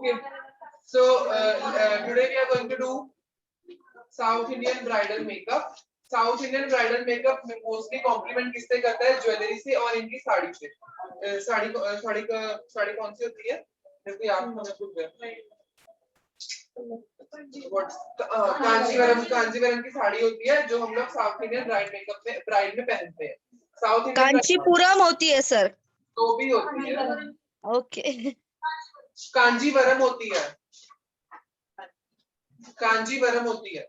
Okay, so today we are going to do South Indian bridal makeup. South Indian bridal makeup में mostly complement किससे करता है? Jewellery से और इनकी साड़ी से। साड़ी कौन सी होती है? जैसे आपको मैं पूछ गया कांजीवरम की साड़ी होती है जो हम लोग साउथ इंडियन ब्राइड में पहनते हैं। साउथ इंडियन कांचीपुरम होती है सर। तो भी होती है। ओके। कांजीवरम होती है। कांजीवरम होती है।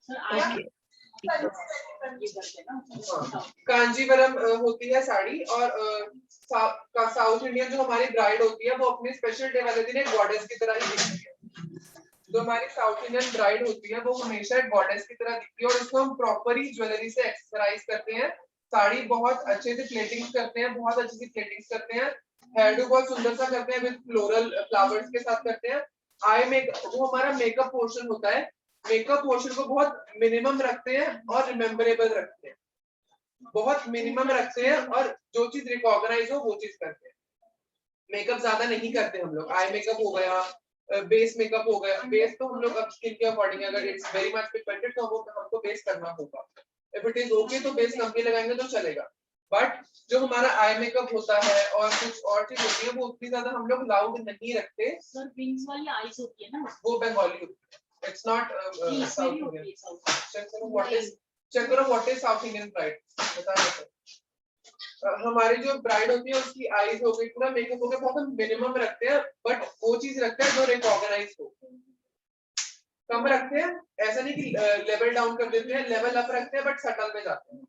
ओके। कांजीवरम होती है साड़ी और साउथ इंडियन जो हमारी ब्राइड होती है वो अपने स्पेशल डे वाले दिन एक गॉडेस की तरह ही दिखती है। जो हमारी साउथ इंडियन ब्राइड होती है वो हमेशा एक गॉडेस की तरह दिखती है और उसको हम प्रॉपरली ज्वेलरी से एक्सेसराइज करते हैं। साड़ी बहुत अच्छे से प्लेटिंग करते हैं, बहुत अच्छी सी प्लेटिंग करते हैं। हेयर डू बहुत सुंदर सा करते हैं विद फ्लोरल फ्लावर्स के साथ करते हैं। आई मेकअप वो हमारा मेकअप पोर्शन होता है। मेकअप पोर्शन को बहुत मिनिमम रखते हैं और रिमेम्बरेबल रखते हैं। बहुत मिनिमम रखते हैं और जो चीज रिकॉग्नाइज हो वो चीज करते हैं। मेकअप ज्यादा नहीं करते हम लोग। आई मेकअप हो गया, बेस मेकअप हो गया। बेस तो हम लोग अब स्किन के अकॉर्डिंग अगर इट्स वेरी मच पिगमेंटेड तो हमको बेस करना होगा। इफ इट इज ओके तो बेस कम भी लगाएंगे तो चलेगा। बट जो हमारा आई मेकअप होता है और कुछ और चीज होती है वो उतनी ज्यादा हम लोग लाउड नहीं रखते। सर विंग्स वाली आईज होती है ना, वो बंगाली होती है। It's not South Indian. Check करो what is South Indian bride. बताया हमारी जो ब्राइड होती है उसकी आईज हो गई, पूरा मेकअप हो गया, बहुत हम मिनिमम रखते हैं बट वो चीज रखते हैं जो रिकॉग्नाइज हो। कम रखते हैं, ऐसा नहीं कि लेवल डाउन कर देते हैं, लेवल अप रखते हैं बट सटल में जाते हैं।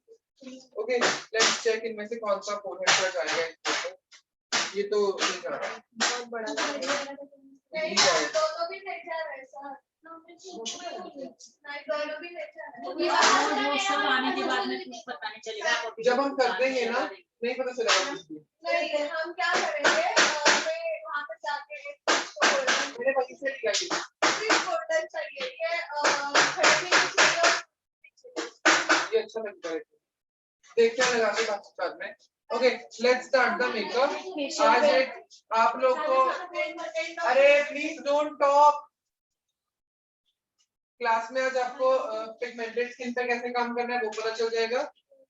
ओके, लेट्स चेक इनमें से कौन सा फोरहेड टच आएगा। ये तो नहीं जा रहा, बहुत बड़ा नहीं जा रहा। दोनों भी नहीं जा रहा है सर। वो सब आने के बाद में कुछ पता नहीं चलेगा। जब हम कर देंगे ना नहीं पता चलेगा। नहीं, हम क्या करेंगे, वहाँ पे जाके मेरे वहीं से लिया गोल्डन चाहिए, ये अच्छा लगता है। देखते हैं लगा के बाद में। Okay, let's start the makeup. आज एक आप लोग को, अरे प्लीज डोंट टॉक। क्लास में आज आपको पिगमेंटेड स्किन पे कैसे काम करना है वो पता चल जाएगा।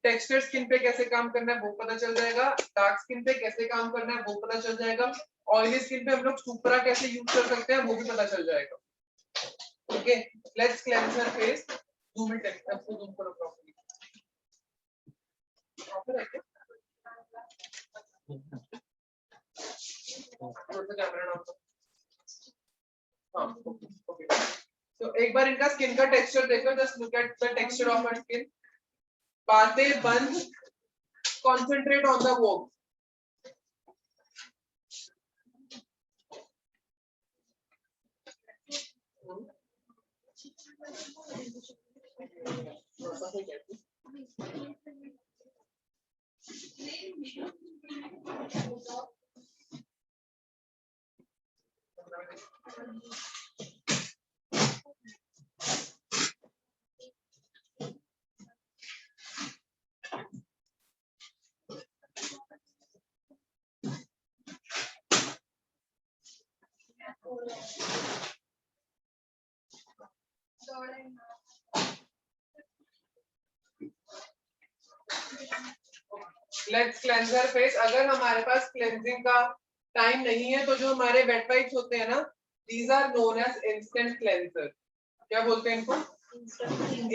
टेक्सचर स्किन पे कैसे काम करना है वो पता चल जाएगा। डार्क स्किन पे कैसे काम करना है वो पता चल जाएगा। ऑयली स्किन पे हम लोग सुपरा कैसे यूज कर सकते हैं वो भी पता चल जाएगा। Okay, let's cleanse your face. Zoom it, आपको जूम करो प्रॉपर्ली। हाँ, ओके। तो एक बार इनका स्किन का टेक्सचर देखो, just look at the texture of my skin. बातें बंद, concentrate on the work. Let's cleanse our face. अगर हमारे पास क्लेंजिंग का टाइम नहीं है तो जो हमारे वेट वाइप्स होते हैं ना, these are known as instant cleanser. क्या बोलते हैं इनको?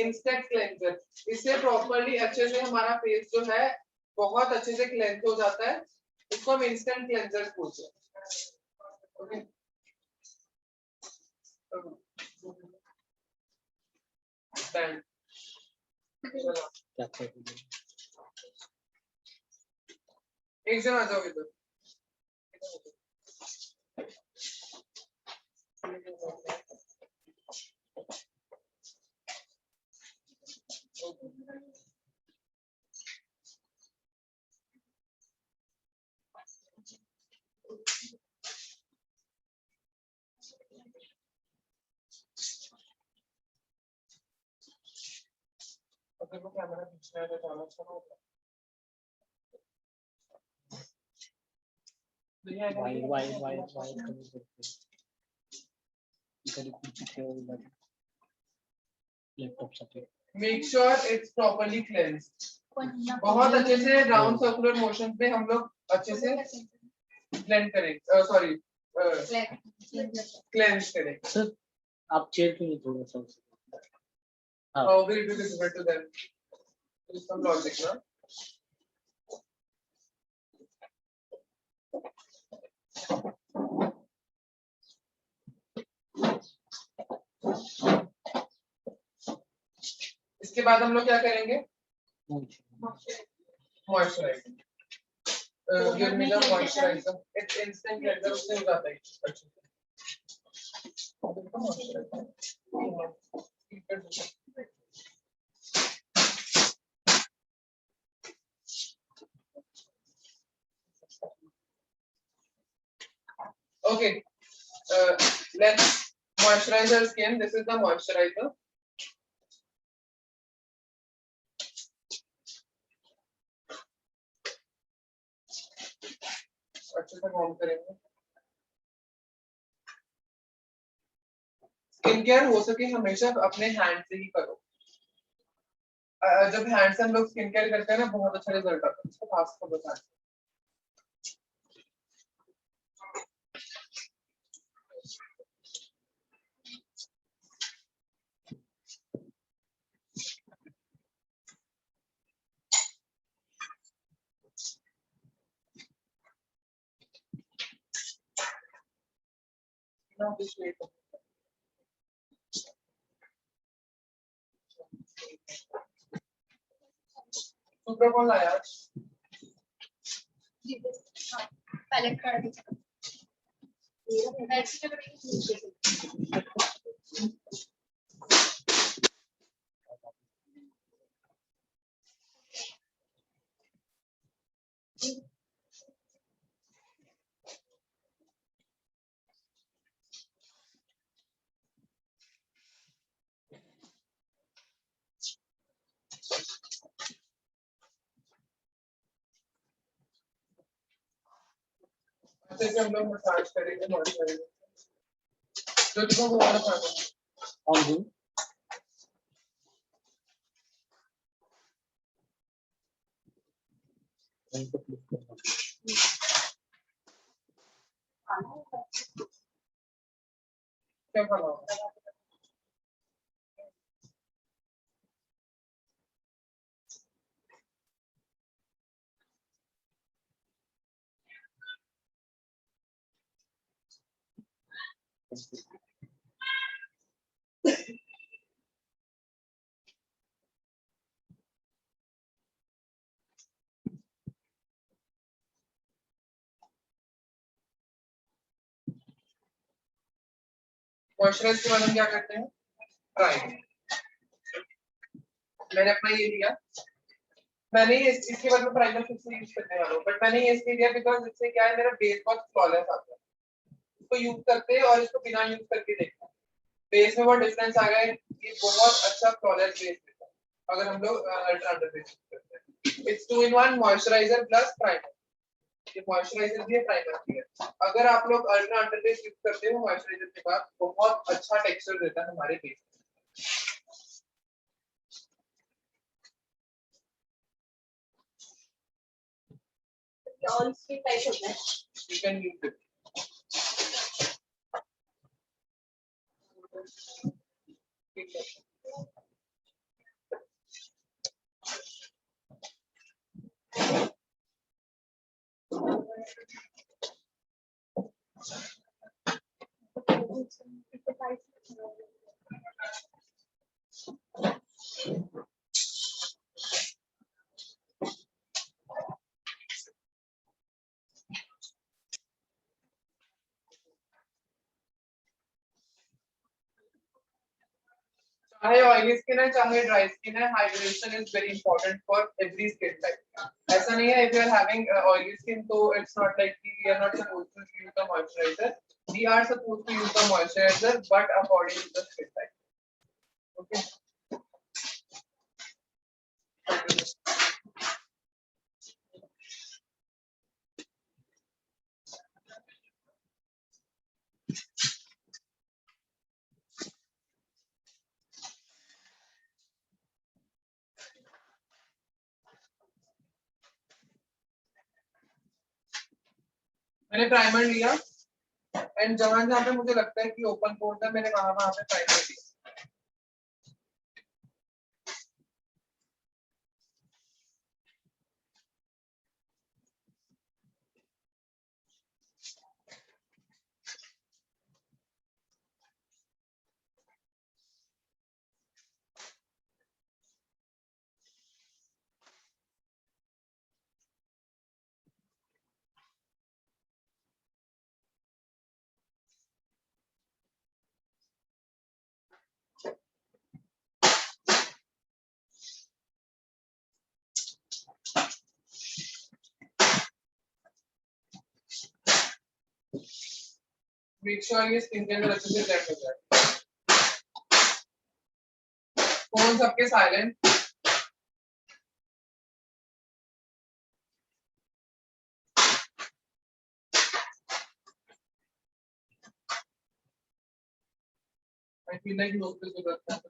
Instant cleanser. इससे प्रॉपर्ली अच्छे से हमारा फेस जो है बहुत अच्छे से क्लेंस हो जाता है। इसको हम इंस्टेंट क्लेंसर बोलते हैं। ओके, एक जन आ जाओ इधर। अगर वो कैमरा खींचना है तो जाना अच्छा होगा। Wide Make sure it's properly cleansed. बहुत अच्छे से राउंड सर्कुलर मोशन पे हम लोग अच्छे से ब्लेंड करेंगे, सॉरी क्लेंस करेंगे. सर आप चेयर के लिए थोड़ा सा How will it be visible to them? There is some logic, na? इसके बाद हम लोग क्या करेंगे? Moisturiser. Give me the moisturizer. It's instant cleanser, उससे हो जाता है अच्छे से. Okay, let's moisturize our skin. This is the moisturizer. अच्छे से वार्म करेंगे. स्किन केयर हो सके हमेशा अपने हैंड से ही करो. जब हैंड से हम लोग स्किन केयर करते हैं ना बहुत अच्छा रिजल्ट आता है. इसको खास कर बताएं. Now this way. सूत्र कौन लाया? पैलेट कर दीजिए. अच्छे से हम लोग मसाज करेंगे मॉइस्चराइजर. जो तुमको वो वाला खाना है. ऑन दो. क्या खाना होगा? मॉइस्चराइज के बाद हम क्या करते हैं? प्राइमर. मैंने अपना ये लिया. मैंने इसके बाद में प्राइमर फिर से यूज करने वाला हूँ. बट मैंने ये इसलिए लिया बिकॉज इससे क्या है मेरा बेस बहुत फ्लॉलेस आता है. इसको यूज करते हैं और इसको बिना यूज करके देखते हैं. बेस में बहुत डिफरेंस आ गया है. ये बहुत अच्छा फ्लॉलेस बेस देता है अगर हम लोग अल्ट्रा अंडर बेस यूज करते हैं. It's 2 in 1 moisturiser plus primer. ये मॉइस्चराइजर भी है प्राइमर भी है. अगर आप लोग अल्ट्रा अंडर बेस यूज करते हो मॉइस्चराइजर के बाद बहुत अच्छा टेक्सचर देता है हमारे बेस. ऑल स्किन टाइप होता है. You can use it. चाहे ऑयली स्किन है चाहे ड्राई स्किन है hydration is very important for every skin type. ऐसा नहीं है if you are having oily skin तो it's not like we are not supposed to use the moisturiser. We are supposed to use the moisturiser but according to the skin type. Okay. मैंने primer लिया and जहां जहां पे मुझे लगता है कि ओपन पोर्ट है मैंने वहां वहां पे प्राइमर लिया। मेक श्योर ये स्किन के अंदर अच्छे से ब्लेंड हो जाए। फोन सबके silent. I feel like note पे जरूरत है।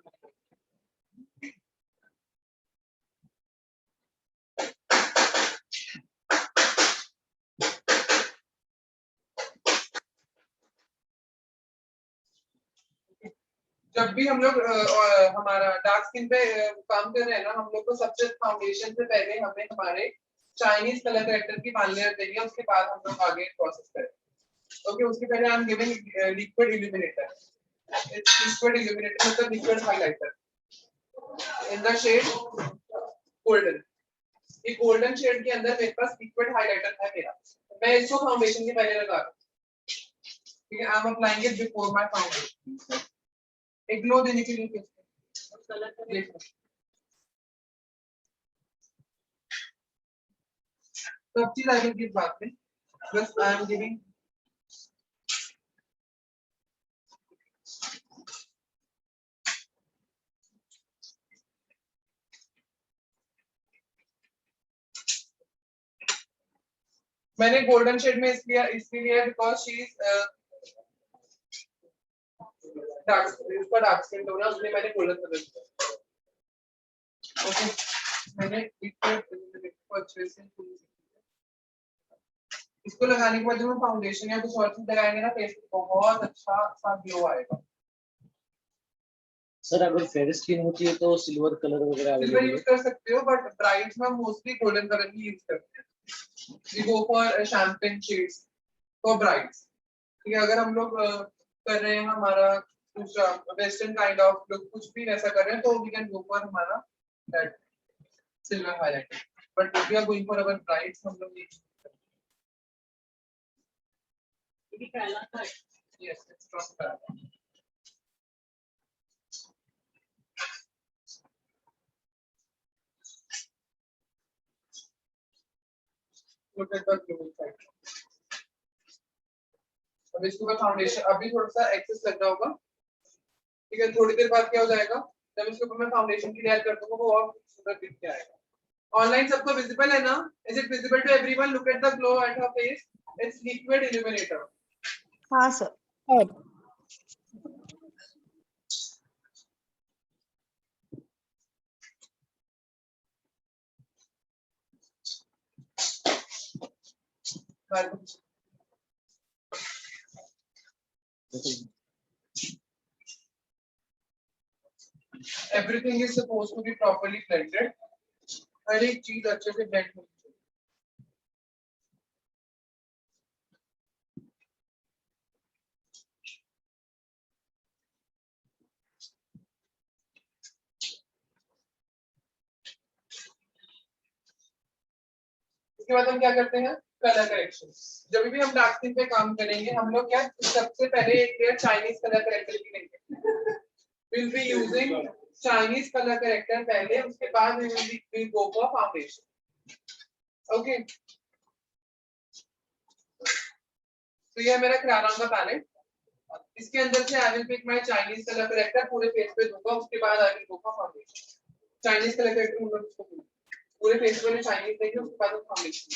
जब भी हम लोग हमारा डार्क स्किन पे काम कर रहे हैं ना, हम लोग को सबसे फाउंडेशन से पहले हमें हमारे चाइनीज कलर करेक्टर की मान लेयर देंगे, उसके बाद हम लोग आगे प्रोसेस करेंगे। ओके, उसके पहले I am giving liquid illuminator. Liquid illuminator मतलब liquid highlighter in the shade golden. ये गोल्डन शेड के अंदर मेरे पास लिक्विड हाइलाइटर है मेरा, मैं इसको फाउंडेशन के पहले लगा रहा हूँ। ठीक है, I am applying it before my foundation. एक ग्लो देने के लिए देखो सब चीज आगे की बात में बस आई एम गिविंग मैंने गोल्डन शेड में इसलिए because she is dark skin tone है, उसमें मैंने गोल्डन कलर किया। ओके, मैंने इसको अच्छे से इसको लगाने के बाद जब हम फाउंडेशन या कुछ और चीज लगाएंगे ना, फेस पे बहुत अच्छा सा ग्लो आएगा। सर अगर फेयर स्किन होती है तो सिल्वर कलर वगैरह सिल्वर अवेलेबल यूज है? कर सकते हो, बट ब्राइड्स में मोस्टली गोल्डन कलर ही यूज करते हैं। We go for champagne shades for brides. ठीक है, अगर हम लोग कर रहे हैं हमारा दूसरा वेस्टर्न काइंड ऑफ लुक, कुछ भी वैसा कर रहे हैं, तो वी कैन गो फॉर हमारा that silver highlighter. But we are going for our brides, हम लोग yes it's transparent. Look at the glow side. अब इसके ऊपर फाउंडेशन अभी थोड़ा सा एक्सेस लग रहा होगा, ठीक है, थोड़ी देर बाद क्या हो जाएगा, जब इसके ऊपर मैं फाउंडेशन की लेयर कर दूंगा वो और खूबसूरत दिख के आएगा। ऑनलाइन सबको विजिबल है ना? Is it visible to everyone? Look at the glow at her face. It's liquid illuminator. हाँ sir. Everything is supposed to be properly blended. हर एक चीज अच्छे से ब्लेंड होनी चाहिए। इसके बाद हम क्या करते हैं? Colour correction. जब भी हम डार्क स्किन पे काम करेंगे, हम लोग क्या सबसे पहले एक लेयर चाइनीज कलर करेक्टर की लेंगे। Will be using Chinese colour corrector पहले, उसके बाद we will go for foundation. Okay, तो ये मेरा क्रायॉन का पैलेट। इसके अंदर से I will pick my Chinese colour corrector, पूरे फेस पे दूंगा, उसके बाद I will go for foundation. Chinese colour corrector हम लोग इसको पूरे फेस पे चाइनीज देंगे, उसके बाद फाउंडेशन।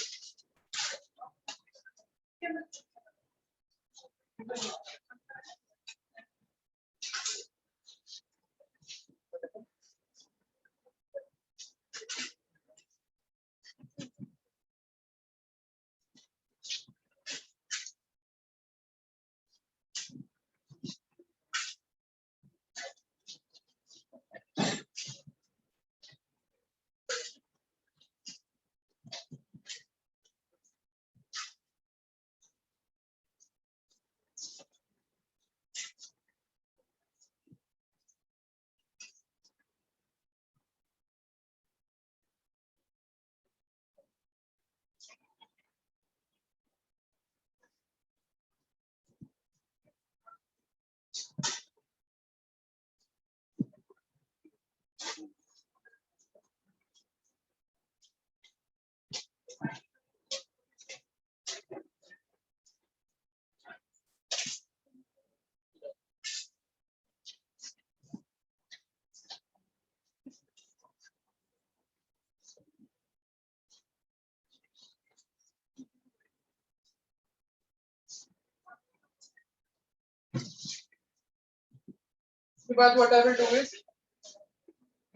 उसके बाद what I will do is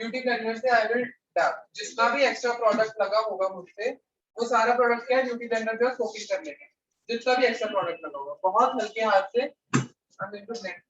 beauty blender से आई विल डैप जितना भी एक्स्ट्रा प्रोडक्ट लगा होगा मुझसे वो सारा प्रोडक्ट क्या है ब्यूटी ब्लेंडर जो सोकिंग कर लेंगे जितना भी एक्स्ट्रा प्रोडक्ट लगा होगा बहुत हल्के हाथ से I am going to blend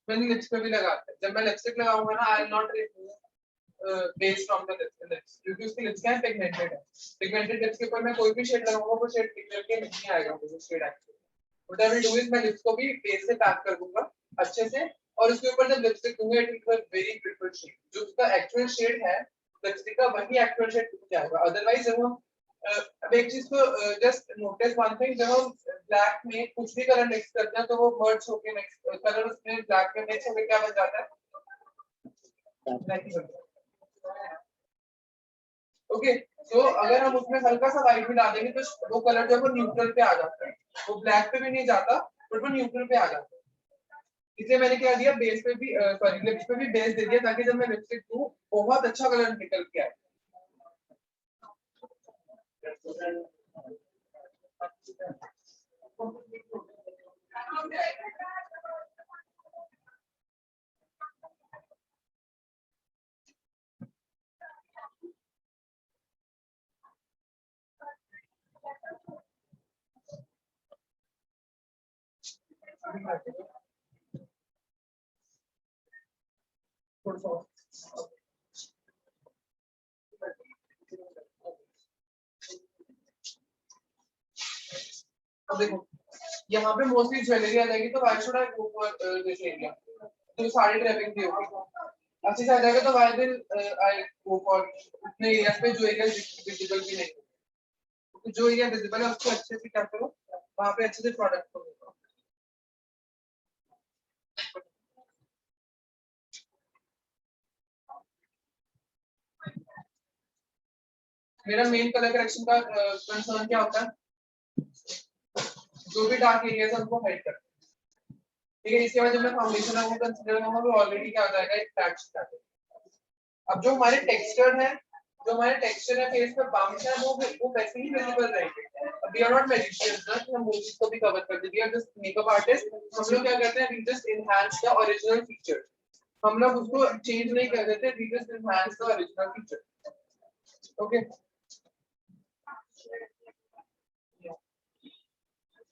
मैंने लिप्स पे भी लगाते हैं जब मैं लिपस्टिक लगाऊंगा ना I will not remove base from the lips क्योंकि उसकी लिप्स क्या है पिगमेंटेड है पिगमेंटेड लिप्स के ऊपर मैं कोई भी शेड लगाऊंगा वो शेड निकल के नहीं आएगा वो shade actually what I will do is मैं लिप्स को भी बेस से पैक कर दूंगा अच्छे से और उसके ऊपर जब लिपस्टिक दूंगा it will be very beautiful shade जो उसका एक्चुअल शेड है लिपस्टिक का वही एक्चुअल शेड दिख जाएगा अदरवाइज जब हम अब एक चीज को जस्ट नोटिस वन थिंग जब हम ब्लैक में कुछ भी कलर मिक्स करते हैं तो वो मर्ज होके मिक्स कलर उसमें ब्लैक में मिक्स होके क्या बन जाता है ब्लैक ही बन जाता है ओके तो अगर हम उसमें हल्का सा व्हाइट मिला देंगे तो वो कलर जो है वो न्यूट्रल पे आ जाता है वो ब्लैक पे भी नहीं जाता बट वो न्यूट्रल पे आ जाता है इसलिए मैंने क्या दिया बेस पे भी सॉरी लिप्स पे भी बेस दे दिया ताकि जब मैं लिपस्टिक दूं बहुत अच्छा कलर निकल के आए अब देखो यहाँ पे मोस्टली ज्वेलरी आ जाएगी तो why should I go for this area तो साड़ी ड्रेपिंग भी होगी अच्छे से आ जाएगा तो why will I go for उतने एरिया पे जो एरिया विजिबल भी नहीं तो जो एरिया विजिबल है उसको अच्छे से क्या करो वहां पे अच्छे से प्रोडक्ट को दो मेरा मेन कलर करेक्शन का कंसर्न क्या होता है जो भी डार्क एरियाज है उनको हाइड करते हैं ठीक है इसके बाद जब मैं फाउंडेशन है वो कंसीडर करूंगा वो ऑलरेडी क्या हो जाएगा एक फ्लैट आ जाएगा अब जो हमारे टेक्सचर है फेस पे बम्प्स है वो वैसे ही विजिबल रहेंगे अब वी आर नॉट मैजिशियंस ना कि हम वो चीज को भी कवर कर दें we are just makeup artist हम लोग क्या करते हैं we just enhance the original feature हम लोग उसको चेंज नहीं कर देते we just enhance the original feature okay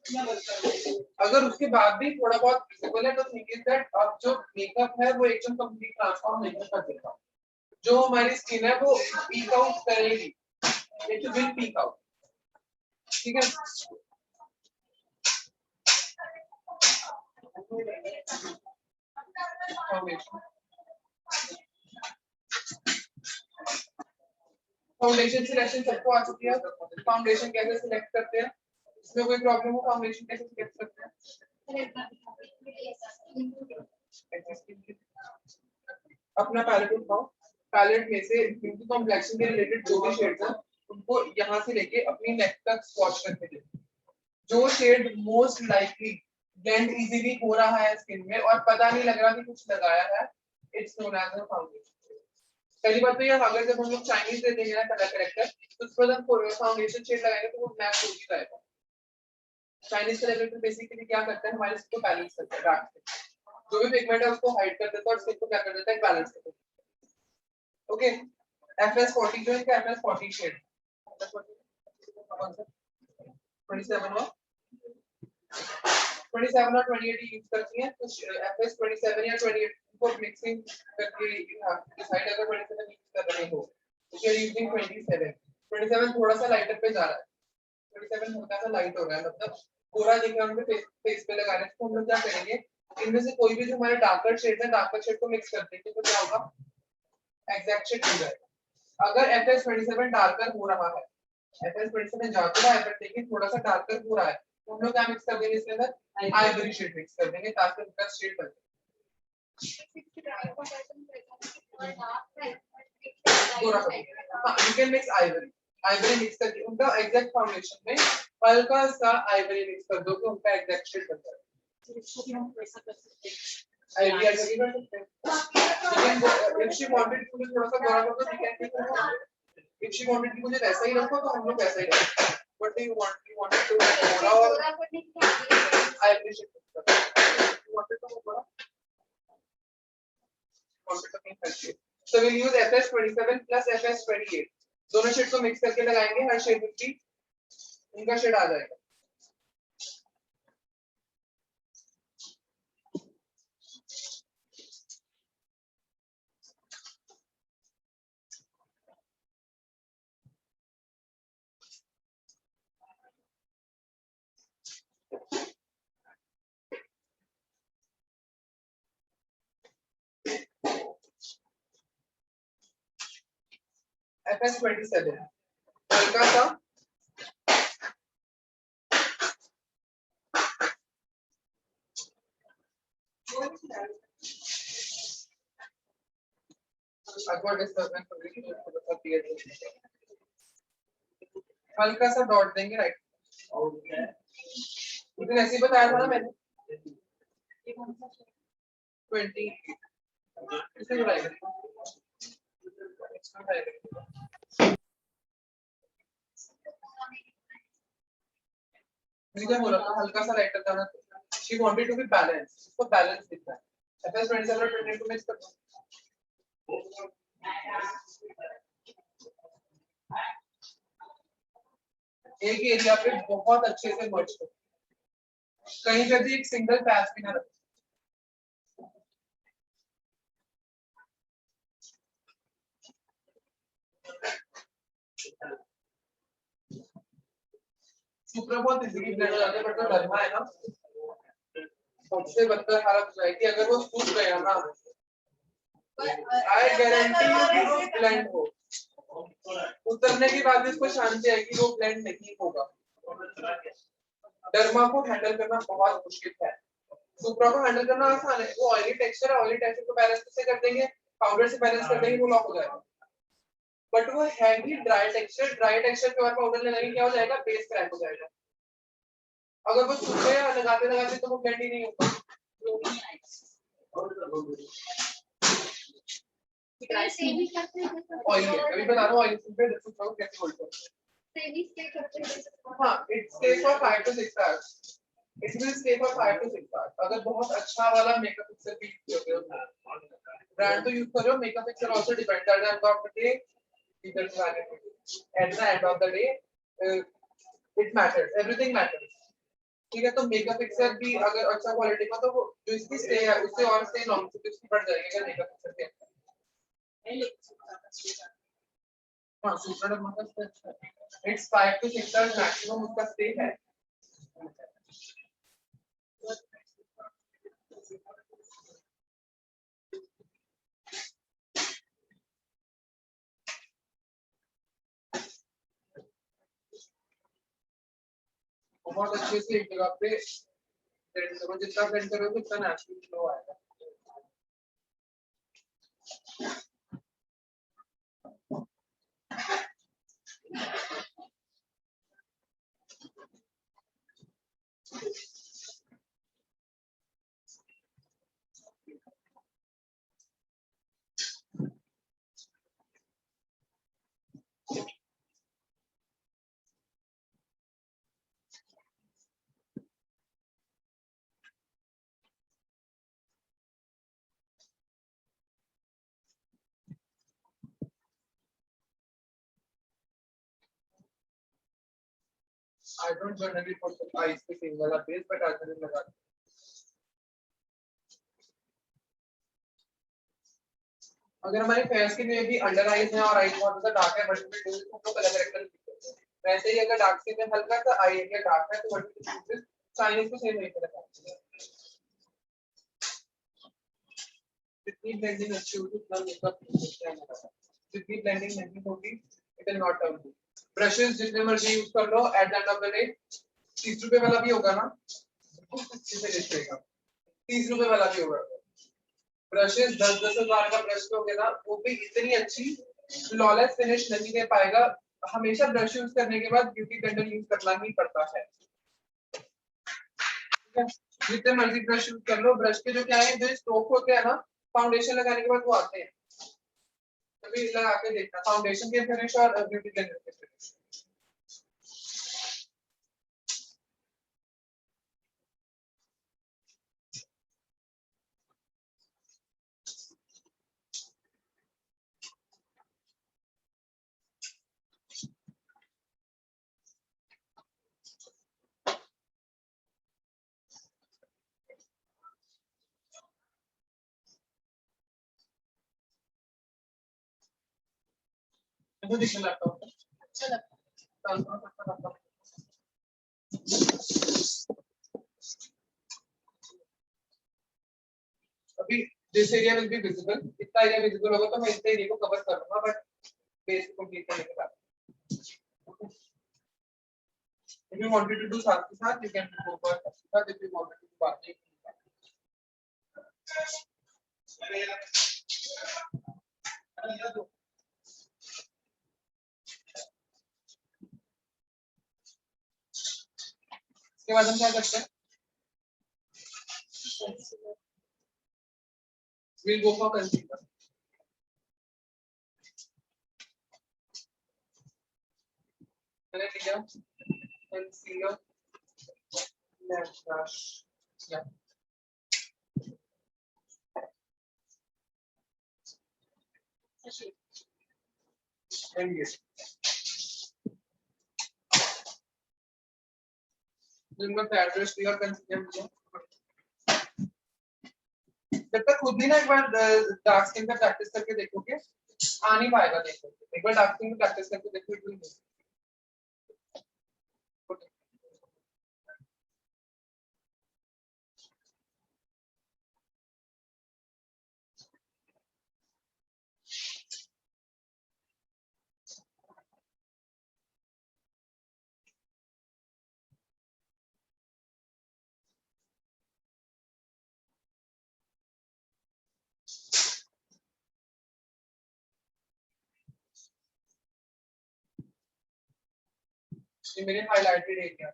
अगर उसके बाद भी थोड़ा बहुत विजिबल है तो थिंक इज दैट अब जो मेकअप है वो एकदम कंप्लीट ट्रांसफॉर्म नहीं कर देगा जो हमारी स्किन है वो पीक आउट करेगी इट विल पीक आउट ठीक है फाउंडेशन सिलेक्शन सबको आ चुकी है फाउंडेशन कैसे सिलेक्ट करते हैं इसमें कोई प्रॉब्लम हो फाउंडेशन कैसे सिलेक्ट करते हैं अपना पैलेट उठाओ पैलेट में से ब्यूटी कॉम्प्लेक्शन के रिलेटेड जो भी शेड्स हैं उनको यहाँ से लेके अपनी नेक तक स्वॉच करके देखो जो shade most likely blend easily हो रहा है स्किन में और पता नहीं लग रहा कि कुछ लगाया है it's known as a foundation पहली बात तो ये अगर जब हम लोग चाइनीज देते हैं ना कलर करेक्टर तो उस पर हम फाउंडेशन शेड लगाएंगे तो वो मैच हो ही जाएगा चाइनीज कलर करेक्टर बेसिकली क्या करता है हमारे स्किन को बैलेंस करता है डार्क जो भी पिगमेंट है उसको हाइड कर देता है और स्किन को क्या कर देता है बैलेंस कर देता है ओके FS40 जो है इसका FS40 शेड 27 और 28 यूज करती हैं तो FS27 या 28 को मिक्सिंग करके डिसाइड अगर 27 यूज कर रहे हो तो यू आर यूजिंग 27 थोड़ा सा लाइटर पे जा रहा है 27 हल्का सा लाइट हो रहा है मतलब पूरा दिख रहा है उनके फेस पे लगा रहे हैं तो हम लोग क्या करेंगे इनमें से कोई भी जो हमारे डार्कर शेड है डार्कर शेड को मिक्स कर देंगे तो क्या होगा एग्जैक्ट शेड हो जाएगा अगर FS27 डार्कर हो रहा है FS27 जाता है बट देखिए थोड़ा सा डार्कर हो रहा है तो हम लोग क्या मिक्स कर देंगे इसके अंदर आइवरी शेड मिक्स कर देंगे ताकि उसका शेड बन जाए गोरा कर दो। हाँ, you can mix ivory. Ivory mix करके उनका exact foundation में हल्का सा ivory mix कर दो तो उनका exact shade बनता है। इसको भी हम वैसा कर सकते हैं। Ivory ऐसा भी कर सकते हैं। You can if she wanted to मुझे थोड़ा सा गोरा कर दो, you can make it. If she wanted to मुझे वैसा ही रखो तो हम लोग वैसा ही रखें। What do you want? You want to गोरा और ivory shade mix कर दो। You wanted to गोरा? wanted to make her shade. So we'll use FS27 plus FS28. दोनों शेड को मिक्स करके लगाएंगे, हर शेड की उनका शेड आ जाएगा। FS27 हल्का सा हल्का सा डॉट देंगे राइट। लेकिन ऐसे ही बताया था ना मैंने 20 इसे बुलाएंगे। मुझे क्या बोला था हल्का सा राइट करना। She wanted to be balanced. इसको बैलेंस दिखता है। FS27 और 22 में इसका एक एरिया पे बहुत अच्छे से मर्ज करो। कहीं पे भी एक सिंगल पैच भी ना रखो। सुप्रा बहुत इजीली ब्लेंड हो जाता है, बट जो डर्मा है ना सबसे बदतर हालत हो जाएगी अगर वो सूख गया ना। आई गारंटी यू कि वो ब्लेंड हो। उतरने के बाद इसको शांति आएगी, वो ब्लेंड नहीं होगा। डर्मा को हैंडल करना बहुत मुश्किल है। सुप्रा को हैंडल करना आसान है। वो ऑयली टेक्सचर है, ऑयली टेक्सचर को बैलेंस कैसे कर देंगे, पाउडर से बैलेंस कर देंगे, वो लॉक हो जाएगा। बट वो है ही ड्राई टेक्सचर। ड्राई टेक्सचर के बाद पाउडर लगाएंगे क्या हो जाएगा, बेस क्रैक हो जाएगा। अगर वो सूख गया लगाते लगाते तो वो ब्लेंड ही नहीं होगा। ऑयली अभी बता रहा हूँ ऑयली पे देखो कैसे होल्ड करते हैं। हाँ, it stays for 5 to 6 hours. It will stay for 5 to 6 hours. अगर बहुत अच्छा वाला मेकअप फिक्सर भी यूज कर रहे हो, ब्रांड तो यूज कर रहे हो, मेकअप फिक्सर also depend करता है आपको अपने फीचर के बारे में। At the end of the day, it matters. Everything matters. ठीक है, तो मेकअप फिक्सर भी अगर अच्छा क्वालिटी का तो वो जो इसकी स्टे है उससे और स्टे लॉन्ग से उसकी बढ़ जाएगी अगर मेकअप फिक्सर के अंदर। हाँ, सुपर डर्मा का स्टे अच्छा है। It's 5 to 6 hours मैक्सिमम उसका स्टे है। बहुत अच्छे से एक जगह पे ब्लेंड करो, जितना ब्लेंड करोगे उतना नेचुरल फ्लो आएगा। I don't generally put the eyes पे सेम वाला बेस, but आज मैंने लगा दिया। अगर हमारे फेस के में भी अंडर आईज है और आईज बहुत ज्यादा डार्क है, बट में डू तो कलर करेक्टर दिखते हैं। वैसे ही अगर डार्क स्किन में हल्का सा आई एरिया डार्क है तो व्हाट इज दिस चाइनीज को सेम नहीं करता। जितनी ब्लेंडिंग अच्छी होगी उतना मेकअप अच्छा होगा। जितनी ब्लेंडिंग नहीं होगी it will not turn good. Brushes जितने मर्जी यूज कर लो, at the end of the day 30 रुपए वाला भी होगा ना, अच्छे से दिखेगा। 30 रुपए वाला भी होगा। ब्रशेस 10-10 हजार का ब्रश लोगे ना, वो भी इतनी अच्छी फ्लॉलेस फिनिश नहीं दे पाएगा। हमेशा ब्रश यूज करने के बाद ब्यूटी ब्लेंडर यूज करना ही पड़ता है। ठीक है? जितने मर्जी ब्रश यूज कर लो, ब्रश के जो क्या है, जो स्ट्रोक होते हैं ना फाउंडेशन लगाने के बाद वो आते हैं। अभी लगा के देखना फाउंडेशन के फिनिश और ब्यूटी ब्लेंडर के फिनिश। तो दिखने लगता है अच्छा लगता है। अभी this area will be visible, इतना एरिया विजिबल होगा तो मैं इस एरिया को कवर करूंगा, बट बेस को कंप्लीट करने के बाद। If you wanted to do साथ के साथ, you can go for साथ के साथ. If you wanted to do बात नहीं इसके बाद हम क्या करते हैं? We'll go for concealer. मैंने लिया concealer, lash brush, yeah. And yes. जिनका पैड ब्रश लिया कंसीलर लिया, जब तक खुद भी ना एक बार डार्क स्किन का प्रैक्टिस करके देखोगे, आ नहीं पाएगा। देखो एक बार डार्क स्किन का प्रैक्टिस करके देखो, इट विल ये मेरे हाइलाइटेड एरिया।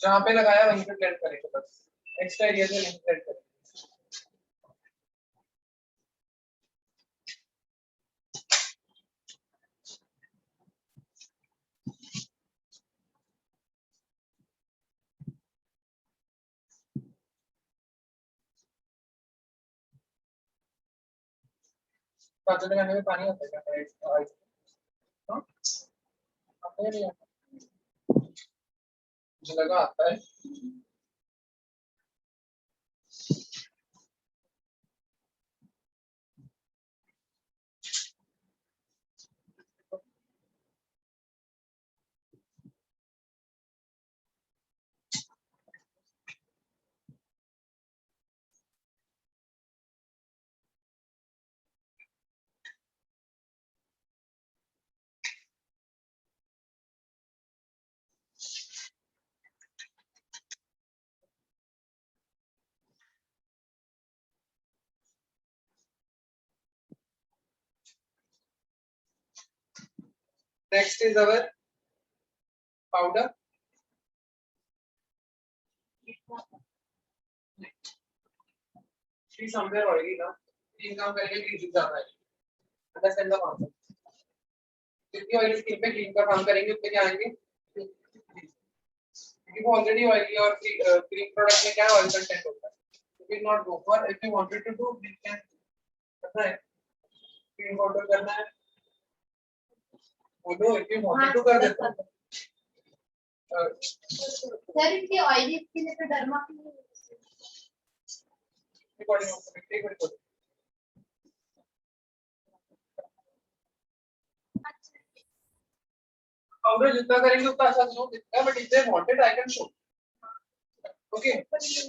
जहाँ पे लगाया वहीं पे ब्लेंड करेंगे, बस एक्स्ट्रा एरिया से नहीं ब्लेंड करेंगे। काजल लगाने में पानी आता है क्या? हाँ? आता है नहीं आता? मुझे लगा आता है। Next is our powder. She somewhere oily ना, तीन काम करेंगे ग्रीन ज्यादा है। Understand the concept. जितनी ऑयली स्किन पे ग्रीन का काम करेंगे उतने क्या आएंगे? क्योंकि वो ऑलरेडी ऑयली और ग्रीन प्रोडक्ट में क्या ऑयल कंटेंट होता है। You will not go for, if you wanted to do, you can करना है क्रीम पाउडर करना है, बोलो if you wanted to कर देता हूँ। सर इनकी ऑयली स्किन है तो डर्मा की बॉडी में एक मिनट पाउडर जितना करेंगे उतना अच्छा ग्लो दिखता है, but if they wanted I can show. Okay, let's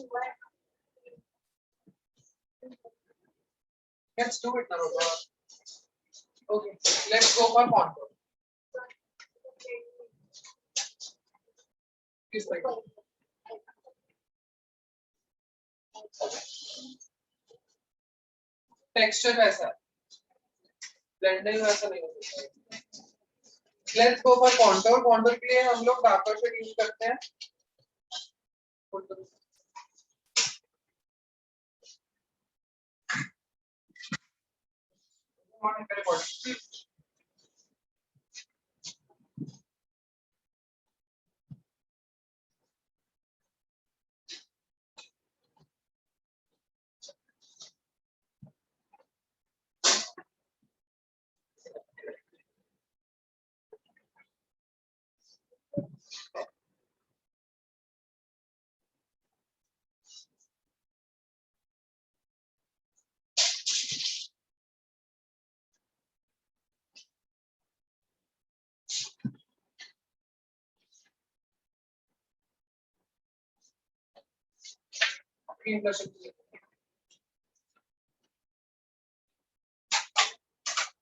do it now. Okay, let's go for contour. This side. Texture वैसा है, ब्लेंडिंग वैसा नहीं होता। Let's go for contour. Contour के लिए हम लोग डार्कर शेड यूज करते हैं।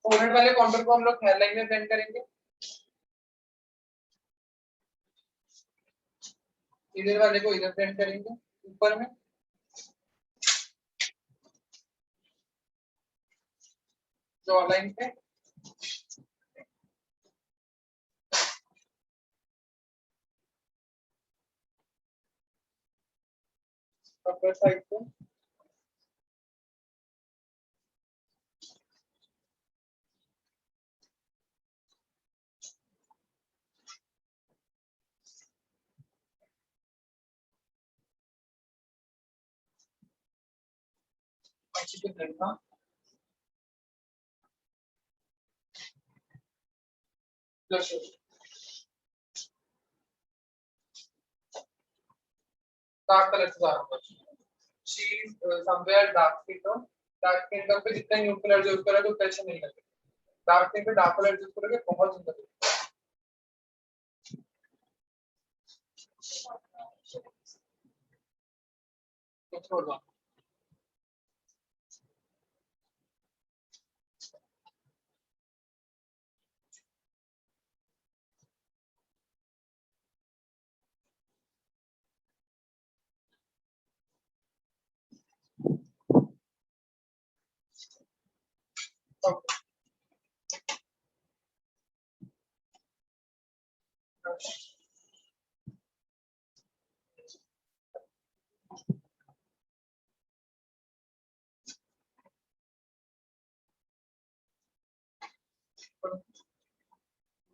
फोरहेड वाले कॉन्टूर को हम लोग हेयर लाइन में ब्लेंड करेंगे। इधर वाले को इधर ब्लेंड करेंगे ऊपर में। जॉ लाइन पे अपर साइड पे अच्छे से ब्लेंड का ब्लश डार्क कलर से जा रहा हूँ। She is somewhere dark skin tone. Dark skin tone पे जितना न्यूड कलर यूज करा तो उतना अच्छा नहीं लगेगा। डार्क स्किन पे डार्क कलर यूज करोगे बहुत सुंदर लगेगा। तो छोड़ दो।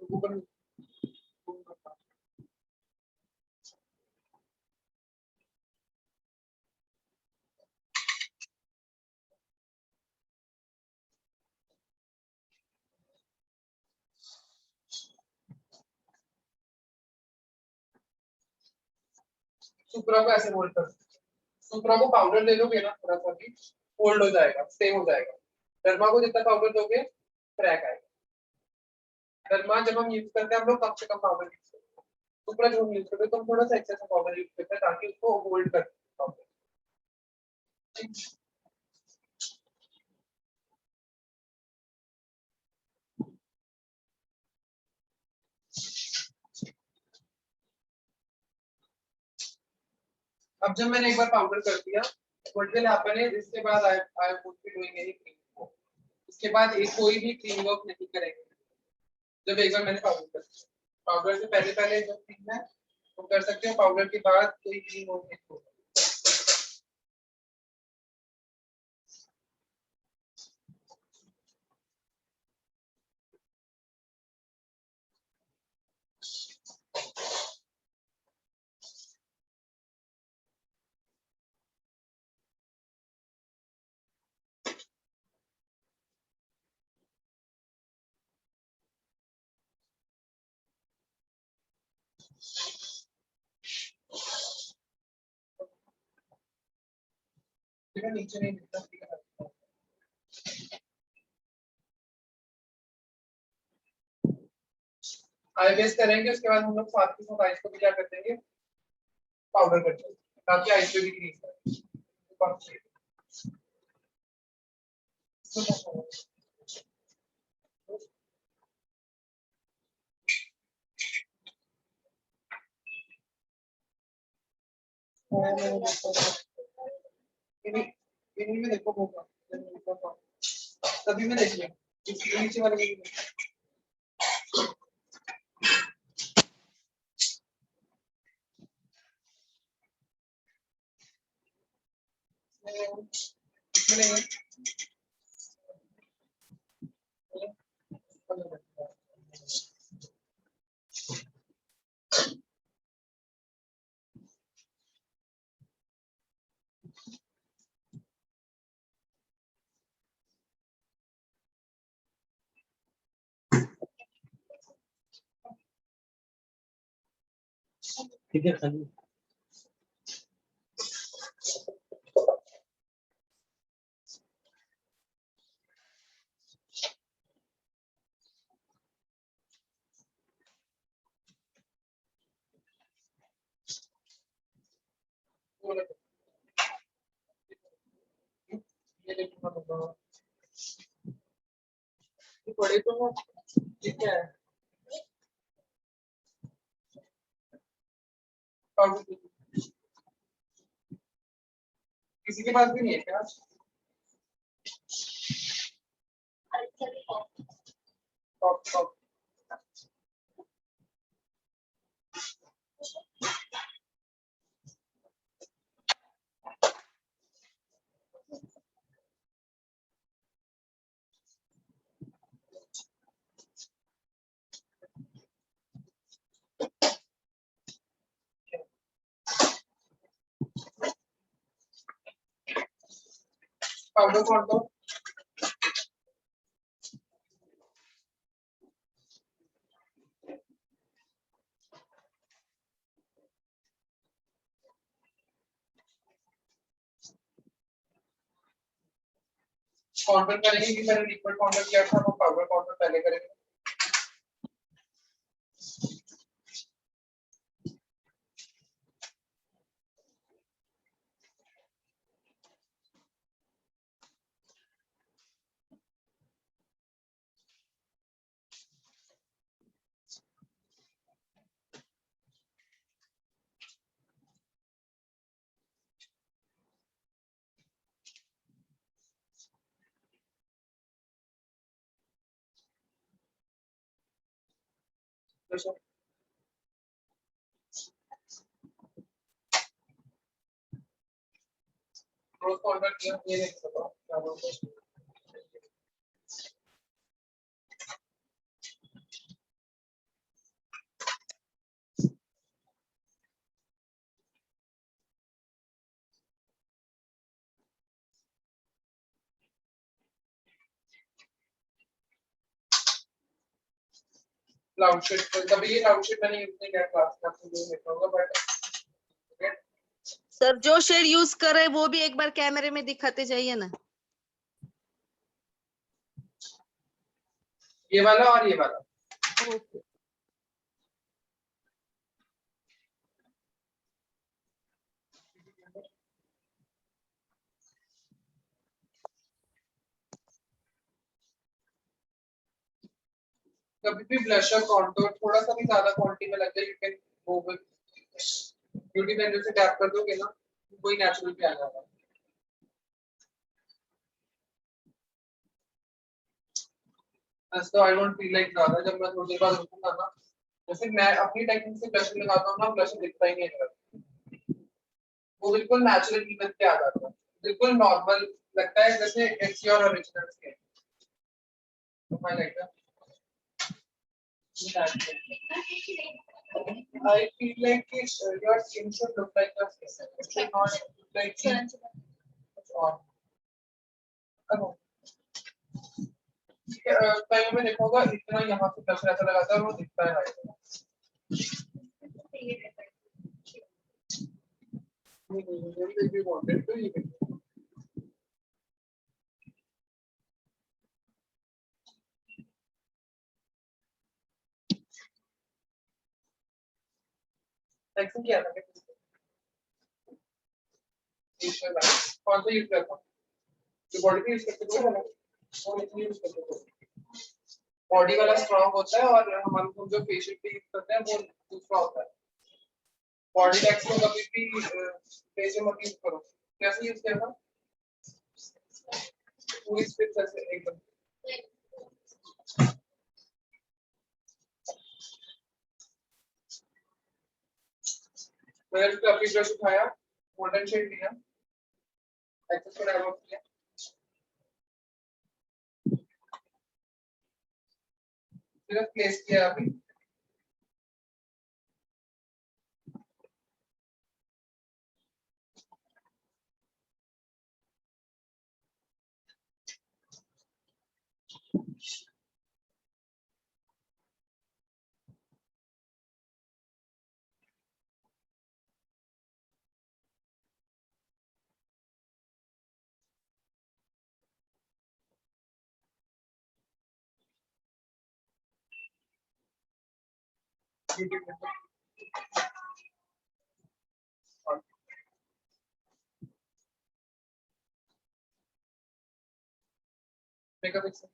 ऊपर सुप्रा को ऐसे होल्ड कर। सुप्रा को पाउडर ले लोगे ना थोड़ा सा भी होल्ड हो जाएगा, स्टे हो जाएगा। डर्मा को जितना पाउडर दोगे क्रैक आएगा। डर्मा जब हम यूज करते हैं हम लोग कम से कम पाउडर यूज करते हैं। सुप्रा जो हम यूज करते हैं तो हम थोड़ा सा एक्सेस पाउडर यूज करते हैं ताकि उसको होल्ड कर पाउडर। अब जब मैंने एक बार पाउडर कर दिया व्हाट विल हैपन इज इसके बाद I would be doing any cream work. इसके बाद एक कोई भी क्रीम वर्क नहीं करेंगे जब एक बार मैंने पाउडर कर दिया। पाउडर से पहले पहले जो क्रीम है वो कर सकते हो, पाउडर के बाद कोई क्रीम वर्क नहीं होगा। नीचे नहीं दिखता। आई बेस करेंगे उसके बाद हम लोग साथ के साथ आइस को भी क्या कर देंगे पाउडर कर देंगे। ताकि आइस पे भी क्रीज करे। इन्हीं में देखो होगा, तभी मैं देख लिया नीचे वाले में। नहीं ठीक है खाली। ये देखना होगा, ये पढ़े तो हो, ये क्या है? किसी के पास भी नहीं है क्या? टॉप टॉप पाउडर कौन तो काउंटर करेंगे कि मैंने लिक्विड काउंटर किया था, वो पाउडर काउंटर पहले करेंगे। रोज काउंटर किया, ये देख सकते हो क्या बोलते हैं। क्लाउड शीट कभी ये क्लाउड शीट मैंने यूज नहीं किया क्लास में, आपको यूज नहीं होगा बट सर जो शेड यूज कर रहे हैं वो भी एक बार कैमरे में दिखाते जाइए ना। ये वाला और ये वाला ओके। कभी भी ब्लशर कॉन्टूर थोड़ा सा भी ज्यादा क्वांटिटी में लगता है, you can go with beauty blender से टैप कर दोगे ना, कोई नेचुरल भी आ जाएगा। तो आई डोंट फील लाइक ज्यादा, जब मैं थोड़ी देर बाद रुकूंगा ना, जैसे मैं अपनी टेक्निक से ब्लशर लगाता हूँ ना, ब्लशर दिखता ही नहीं है, वो बिल्कुल नेचुरल कीमत पे आ जाता है, बिल्कुल नॉर्मल लगता है, जैसे इट्स योर ओरिजिनल स्किन। तो मैं like I feel like your skin should look like your skin. It should not look like it's on. कहीं में देखा होगा इतना यहाँ पे ब्लश ऐसा लगाता है और वो दिखता है किया था फेशियल कौन सा यूज करता हूँ? जो बॉडी पे यूज करते हो ना, वो नहीं यूज करते हो। बॉडी वाला स्ट्रॉन्ग होता है और हमारे को जो फेशियल पे यूज करते हैं वो दूसरा होता है। बॉडी टैक्स को कभी भी फेशियल मत यूज करो। कैसे यूज करना? पूरी स्पिन से एकदम मैंने तो अपनी ब्रश उठाया, गोल्डन शेड लिया, एक्सेस को डायवर्ट किया, सिर्फ प्लेस किया अभी। मेकअप एक्सेस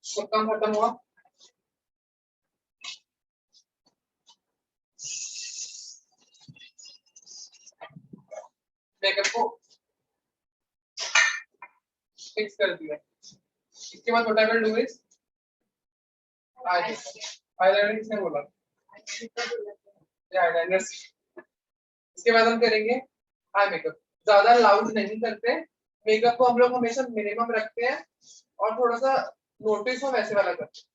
सब काम खत्म हुआ। मेकअप को फिक्स कर दिया। इसके बाद what I will do is eyeliner किसने बोला? आईलाइनर। इसके बाद हम करेंगे आई मेकअप। ज्यादा लाउड नहीं करते, मेकअप को हम लोग हमेशा मिनिमम रखते हैं और थोड़ा सा नोटिस हो वैसे वाला करते हैं।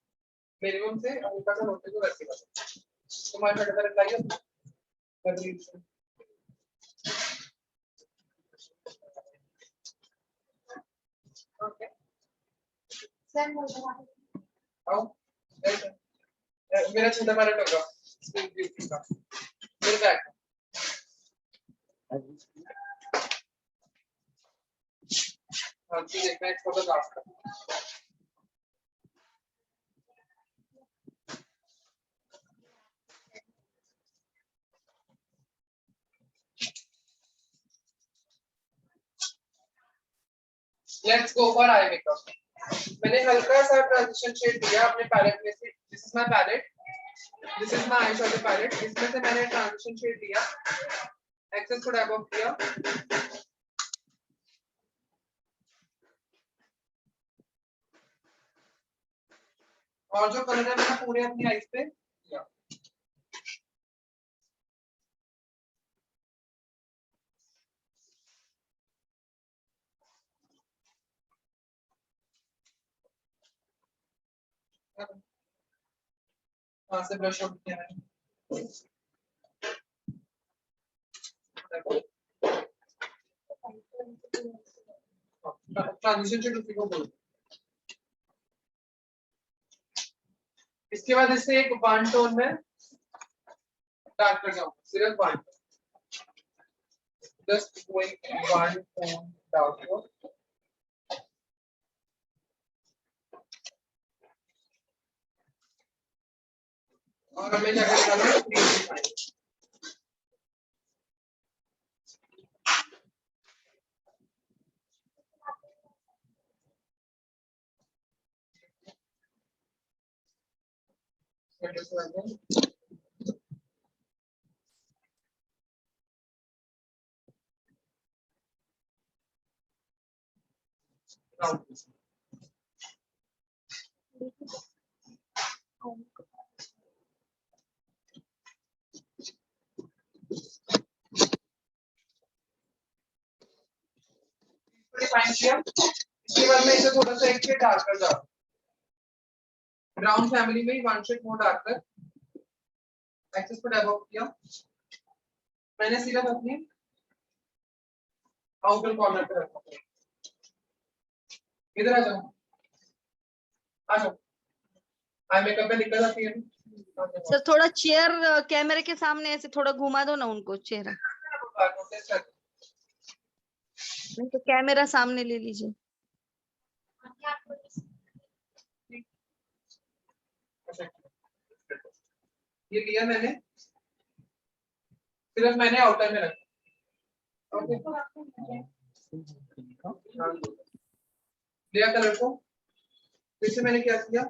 मिनिमम से हल्का सा नोटिस हो वैसे वाला। तुम्हारे फटाफट लाइए ओके आओ मेरा छोटा वाला टोका स्पीड ब्यूटी का मेरे बैक हाँ जी देखना है थोड़ा लास्ट का let's go for eye makeup. मैंने हल्का सा ट्रांजिशन शेड दिया अपने पैलेट में से। This is my palette, this is my eye shadow palette. इसमें से मैंने ट्रांजिशन शेड लिया, एक्सेस को डैब ऑफ किया, और जो कलर है मैंने पूरे अपनी आईज पे किया। वहां से ब्रश आउट किया मैंने। ट्रांजिशन शेड उसी को बोलते हैं। इसके बाद इसे एक वन टोन में डार्क कर जाऊंगा, सिर्फ one, just going one tone downward. और हमें क्या करना है डिफाइन किया। इसके बाद मैं इसे थोड़ा सा एक शेड डार्क कर जाऊं, ब्राउन फैमिली में ही one shade more darker. Excess को डैब ऑफ किया, मैंने सिर्फ अपनी आउटर कॉर्नर पे रखा। इधर आ जाओ, आ जाओ। आई मेकअप में दिक्कत आती है सर थोड़ा चेयर कैमरे के सामने ऐसे थोड़ा घुमा दो ना उनको चेहरा। नहीं तो कैमरा सामने ले लीजिए। ये लिया मैंने, सिर्फ मैंने आउटर में रखा। ओके, लिया कलर को, फिर से मैंने क्या किया,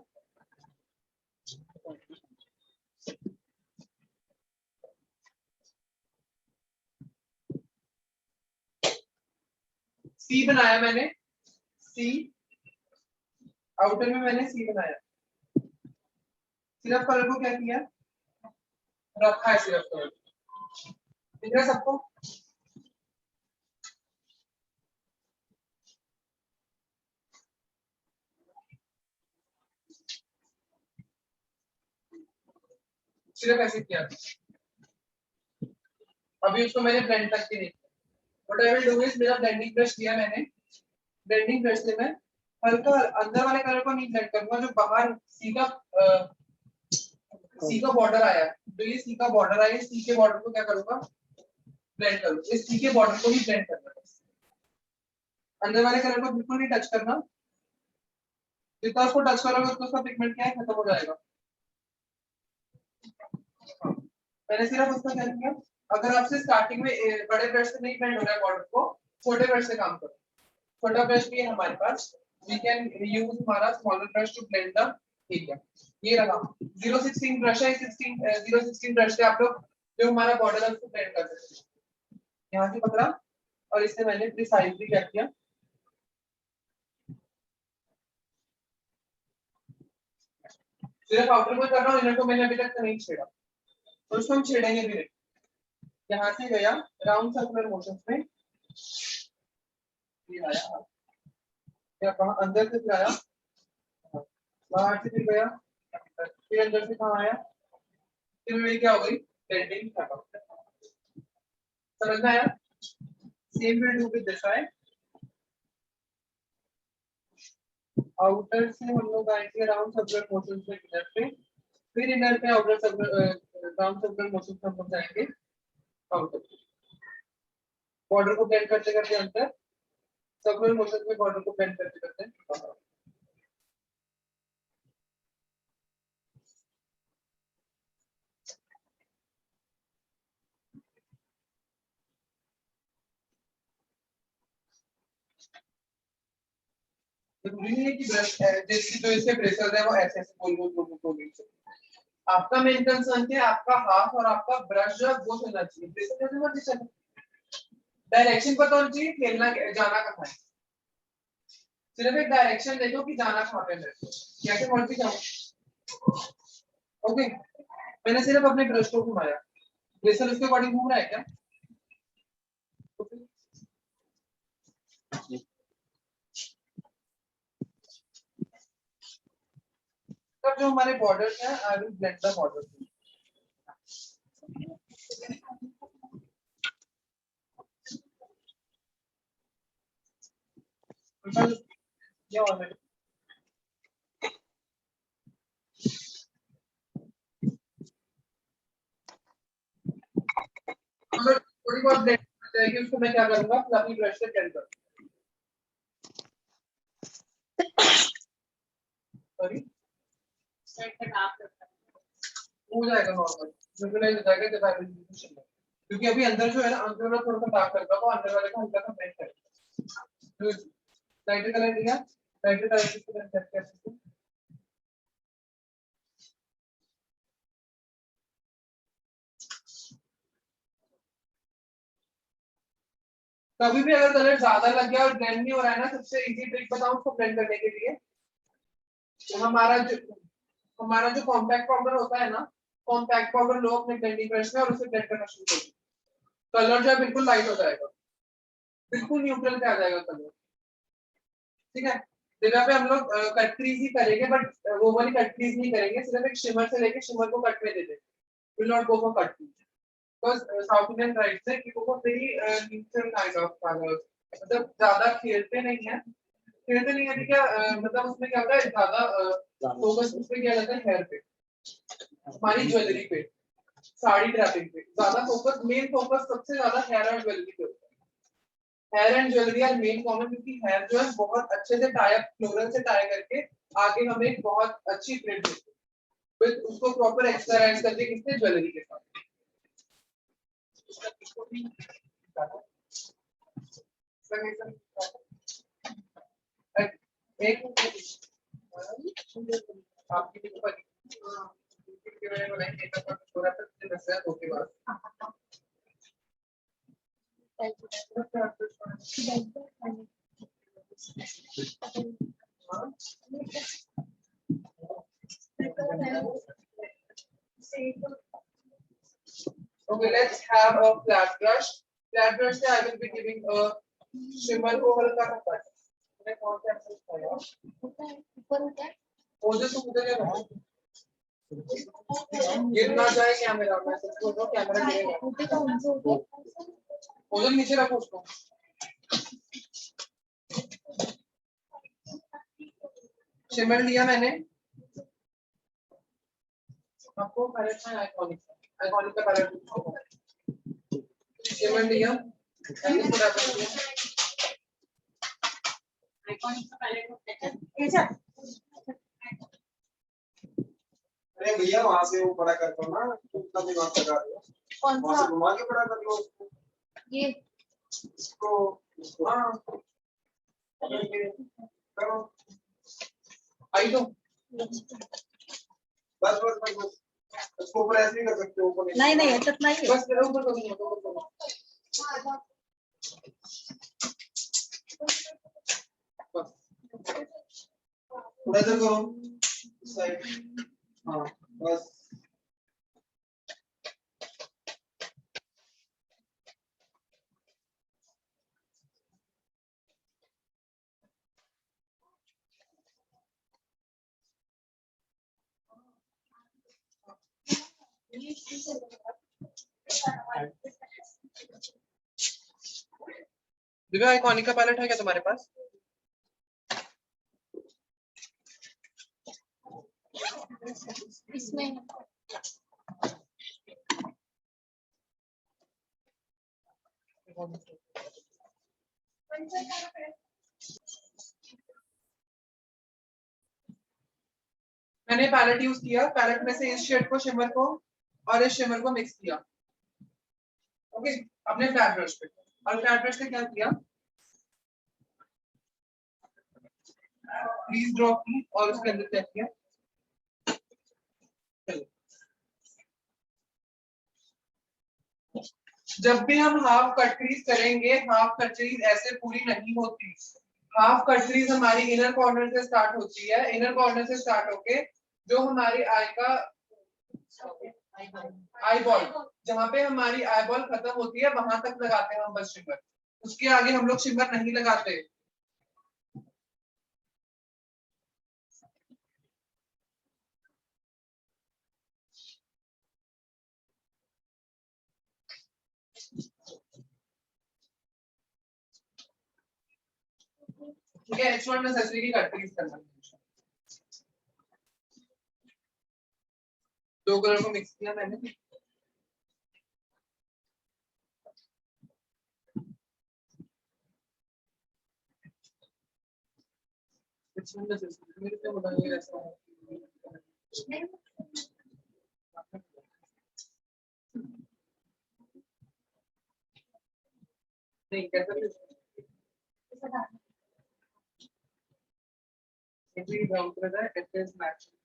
सी बनाया मैंने, सी आउटर में मैंने सी बनाया, सिर्फ कलर को क्या किया, रखा है सिर्फ कलर, दिख रहा है सबको। सिर्फ ऐसे किया, अभी उसको मैंने ब्लेंड तक की नहीं। What I will do is, मेरा ब्लेंडिंग ब्रश लिया मैंने, ब्लेंडिंग ब्रश से मैं हल्का अंदर वाले कलर को नहीं ब्लेंड करूंगा, जो बाहर सी का बॉर्डर आया है, जो ये सी का बॉर्डर आया है, सी के बॉर्डर को क्या करूंगा, ब्लेंड करूंगा। इस सी के बॉर्डर को ही ब्लेंड करना है, अंदर वाले कलर को बिल्कुल नहीं टच करना, जितना उसको टच करोगे उतना उसका पिगमेंट क्या है, खत्म हो जाएगा। मैंने सिर्फ उसका क्या किया, अगर आपसे स्टार्टिंग में बड़े ब्रश से नहीं ब्लेंड हो रहा है बॉर्डर को, छोटे ब्रश से काम करो। छोटा ब्रश भी है हमारे पास, वी कैन यूज हमारा smaller brush to blend the area. ये रहा 016 ब्रश है, 016 ब्रश से आप लोग जो हमारा बॉर्डर है उसको ब्लेंड कर सकते हैं। यहाँ से पकड़ा और इससे मैंने प्रिसाइजली क्या किया, सिर्फ आउटर को कर रहा हूँ, इनर को मैंने अभी तक नहीं छेड़ा, तो उसको हम छेड़ेंगे भी नहीं। यहाँ से गया राउंड सर्कुलर मोशंस में, ये आया या कहाँ अंदर से आया, बाहर से फिर गया, फिर अंदर से कहाँ आया, फिर मेरी क्या हो गई, ब्लेंडिंग खत्म। समझ में आया? Same will do with this side, outer से हम लोग आएंगे राउंड सर्कुलर मोशंस में इनर पे, फिर इनर पे outer circular round circular motions में हम जाएंगे आउटर, बॉर्डर को ब्लेंड करते करते अंदर, सर्कुलर मोशन में बॉर्डर को ब्लेंड करते करते बाहर। जरूरी नहीं है कि ब्रश जैसे जो इसके ब्रेसर है वो ऐसे ऐसे गोल गोल गोल गोल नहीं चाहिए। आपका मेन कंसर्न क्या है, आपका हाथ और आपका ब्रश जो है वो चलना चाहिए, ब्रेसर जैसे मर्जी चले, डायरेक्शन पता होना चाहिए, खेलना जाना कहाँ है, सिर्फ एक डायरेक्शन देखो कि जाना कहाँ पे है, कैसे मर्जी जाओ। ओके, मैंने सिर्फ अपने ब्रश को घुमाया, ब्रेसर उसके अकॉर्डिंग घूम रहा है क्या? तब जो हमारे बॉर्डर्स हैं, I will blend the borders. ये ऑलरेडी अगर थोड़ी बहुत ब्लेंड हो जाएगी उसको मैं क्या करूंगा, फ्लफी ब्रश से ब्लेंड करूंगा। सॉरी, हो जाएगा नॉर्मल, विजुअलाइज हो जाएगा जब आई विल, क्योंकि अभी अंदर जो है ना, अंदर वाला थोड़ा सा डार्क करता है, वो अंदर वाले को हल्का सा ब्लेंड करेगा। लाइटर कलर लिया, लाइटर कलर से ब्लेंड करके कभी भी अगर कलर ज्यादा लग गया और ब्लेंड नहीं हो रहा है ना, सबसे इजी ट्रिक बताऊं उसको ब्लेंड करने के लिए, हमारा जो कॉम्पैक्ट पाउडर होता है ना, कॉम्पैक्ट पाउडर लो अपने ब्लेंडिंग ब्रश में और उसे ब्लेंड करना शुरू कर दो, कलर जो है बिल्कुल लाइट हो जाएगा, बिल्कुल न्यूट्रल पे आ जाएगा कलर। ठीक है, जगह पे हम लोग कट क्रीज ही करेंगे, बट वो वाली कट क्रीज नहीं करेंगे, सिर्फ एक शिमर से लेके शिमर को कट में दे देंगे, will not go for cut crease, because south Indian right से कि वो very neutral kind of colours, मतलब ज्यादा खेलते नहीं है, खेलते नहीं है क्या, मतलब उसमें क्या होता है, ज्यादा फोकस उस पे किया जाता है हेयर पे, हमारी ज्वेलरी पे, साड़ी ड्रैपिंग पे ज्यादा फोकस, मेन फोकस सबसे ज्यादा हेयर और ज्वेलरी पे होता है। Hair and jewellery are main common, क्योंकि हेयर जो है बहुत अच्छे से टाई अप फ्लोरल से टाई करके आगे हमें एक बहुत अच्छी प्रिंट देती है, फिर उसको प्रॉपर एक्सपेरिमेंट करके किसने ज्वेलरी के साथ एक आपकी Okay, let's have a flat brush. Flat brush से I will be giving a shimmer को हल्का सा cut. मैंने कौन सा एक्सरसाइज किया? ऊपर होता है ओजस को उधर क्या रहा? गिर ना जाए कैमरा में सबको तो कैमरा गिरेगा। ऊपर का ऊंचा होता है ओजस नीचे रखो उसको। शिमर लिया मैंने। आपको पैलेट में आइकॉनिक का पैलेट शिमर लिया। आइकॉनिक का पैलेट होता है। अरे भैया वहां से वो बड़ा कर दो ना, कितना दिमाग लगा रहे हो? कौन वहां सा से घुमा के बड़ा कर लो उसको। ये इसको हाँ करो। आई तो बस बस बस बस उसको ऊपर ऐसे ही कर सकते हो, ऊपर नहीं नहीं ऐसा नहीं है। बस मेरा ऊपर कर दो। बस थोड़ा इधर करो साइड। हाँ बस दिव्या आइकॉनिक का पैलेट है क्या तुम्हारे पास? इसमें मैंने पैलेट यूज किया। पैलेट में से इस शेड को शिमर को और इस शिमर को मिक्स किया। ओके अपने फ्लैट ब्रश पे, और फ्लैट ब्रश से क्या किया, प्लीज ड्रॉ की और उसके अंदर क्या किया। जब भी हम हाफ कटरीज करेंगे, हाफ कटरीज ऐसे पूरी नहीं होती। हाफ कटरीज हमारी इनर कॉर्नर से स्टार्ट होती है। इनर कॉर्नर से स्टार्ट होके जो हमारी आई का आई बॉल, जहां पे हमारी आई बॉल खत्म होती है वहां तक लगाते हैं हम बस शिमर। उसके आगे हम लोग शिमर नहीं लगाते। ठीक है, इट्स नॉट नेसेसरी कि कटरीज करना। दो कलर को मिक्स किया मैंने। इट्स नॉट नेसेसरी, मेरे को बताइए ऐसा है। नहीं कैसे इतनी ब्राउन कलर है, इट इज मैचिंग।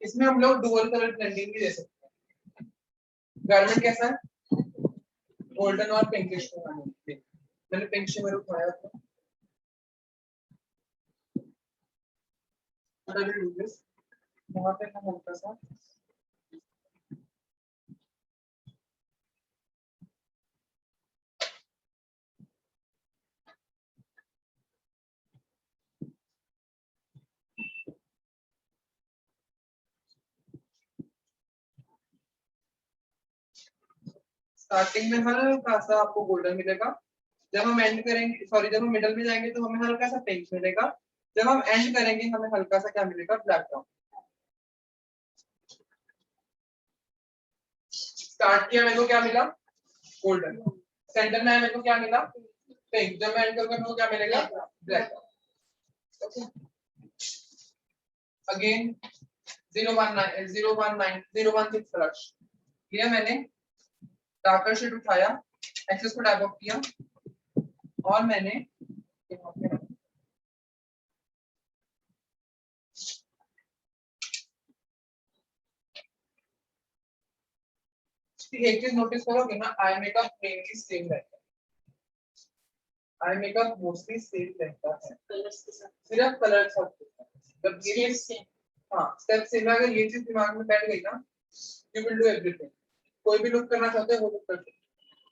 इसमें हम लोग डुअल कलर ब्लेंडिंग भी दे सकते हैं। गारमेंट कैसा है, गोल्डन और पिंकिश में। मैंने पिंक शिमर उठाया था। वहां पे हम हल्का सा स्टार्टिंग में हल्का सा आपको गोल्डन मिलेगा। जब हम एंड करेंगे, सॉरी जब हम मिडल में जाएंगे तो हमें हल्का सा पिंक मिलेगा। जब हम एंड करेंगे हमें हल्का सा क्या मिलेगा, ब्लैक ब्राउन। स्टार्ट किया मेरे को क्या मिला, गोल्डन। सेंटर में मेरे को क्या मिला, पिंक। जब मैं एंड करूंगा मेरे को क्या मिलेगा, ब्लैक। अगेन 019 फ्लश लिया मैंने, डार्कर शेड उठाया, एक्सेस को टैप ऑफ किया और मैंने एक चीज नोटिस करोगे ना, आई मेकअप मेनली सेम रहता है, आई मेकअप मोस्टली सेम रहता है, कलर्स के साथ सिर्फ कलर सब जब ये से हाँ स्टेप सेम है। अगर ये चीज दिमाग में बैठ गई ना, यू विल डू एवरीथिंग। कोई भी लुक करना चाहते हो वो लुक कर सकते हो।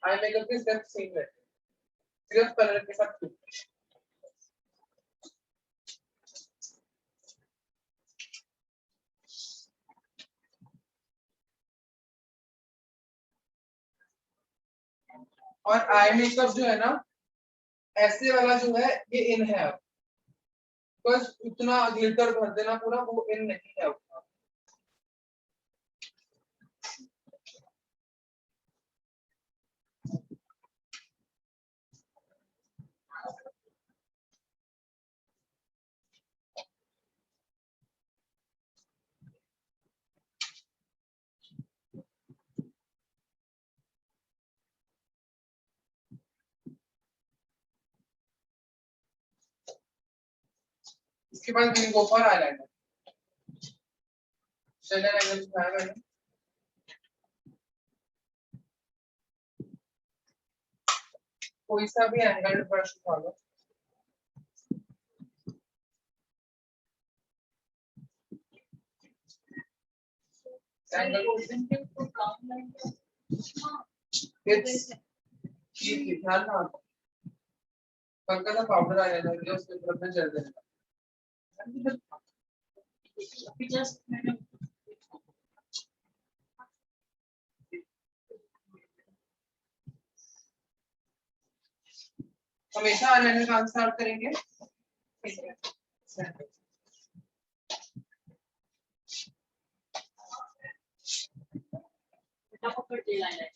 आई मेकअप के स्टेप सेम रहते हैं, सिर्फ कलर के साथ लुक। और आई मेकअप जो है ना, ऐसे वाला जो है ये इन है अब, बस उतना ग्लिटर भर देना पूरा, वो इन नहीं है उतना। इसके बाद we go for eyeliner. Shader angle उठाया मैंने, कोई सा भी एंगल ब्रश उठा लो। एंगल ध्यान ना, हल्का सा पाउडर आ जाएगा जो उसके ऊपर में चल जाएगा। जस्ट हमेशा आईलाइनर काम स्टार्ट करेंगे। फटाफट दे लाइनर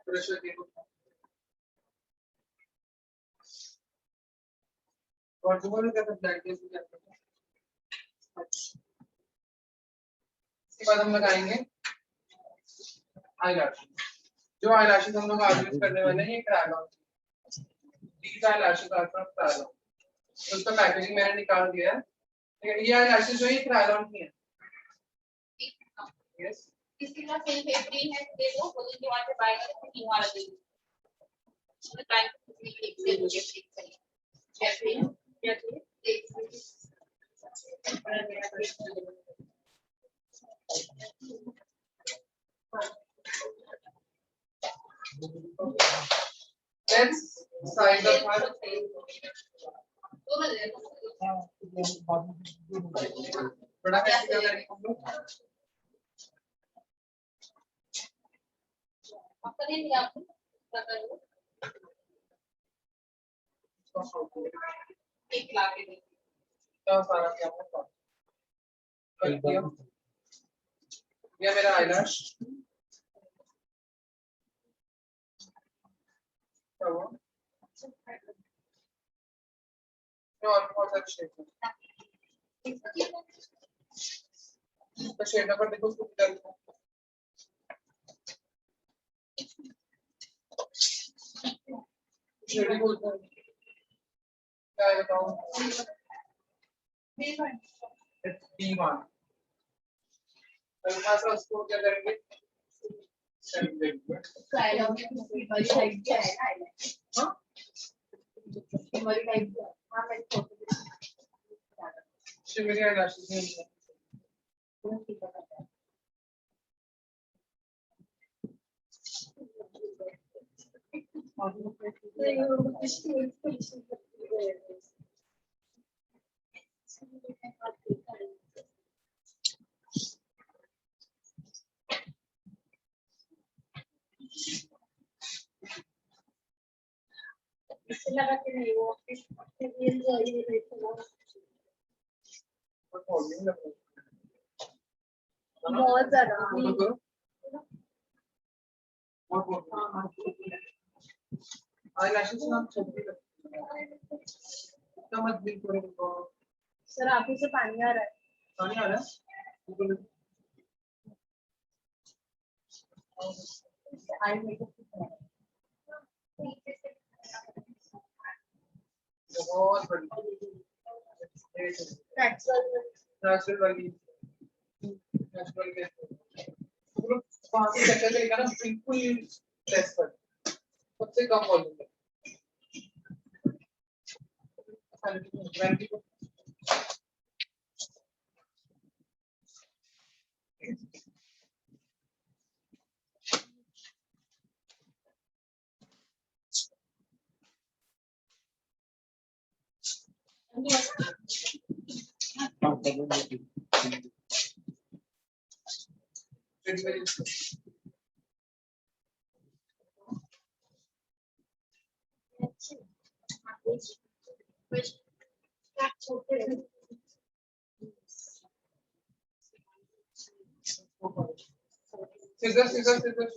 प्रेशर देखो और जो बोलो कहते ब्लैक केस में जाते हैं। इसके बाद हम लगाएंगे आईलैश। जो आईलैशेस हम लोग आज यूज करने वाले हैं, ये क्रैयन, these eyelashes are from क्रैयन। उसका पैकेजिंग मैंने निकाल दिया है, ठीक है। ये आईलैशेस जो है क्रैयन की है। यस किसी का सेम फेवरेट है दे दो, बोले कि वहां से बाय करके नहीं वाला दे दो। तो टाइम एक से मुझे ठीक चाहिए जैसे एक let's size up our बड़ा कैसे क्या करेंगे हम लोग। आपका नहीं दिया आपको क्या करो एक लाख के दे तो सारा क्या होगा, ये मेरा आईलैश क्या हुआ, और बहुत अच्छा शेड है। तो शेड नंबर देखो उसको किधर है। शेड बोलते हैं क्या है बताओ। It's P1. हल्का सा उसको क्या करेंगे? हाँ? शिमरी eyelashes हैं। इससे लगा कि नहीं वो बहुत ज्यादा eyelashes ना छोटी लगती है। तो मत भी करो। सर आंखों से पानी आ रहा है। पानी आ रहा है? आई मेकअप बहुत बड़ी नेचुरल वाली वहां से चक्कर लेगा ना बिल्कुल प्रेस पर सबसे कम वॉल्यूम में सीजर सीजर सीजर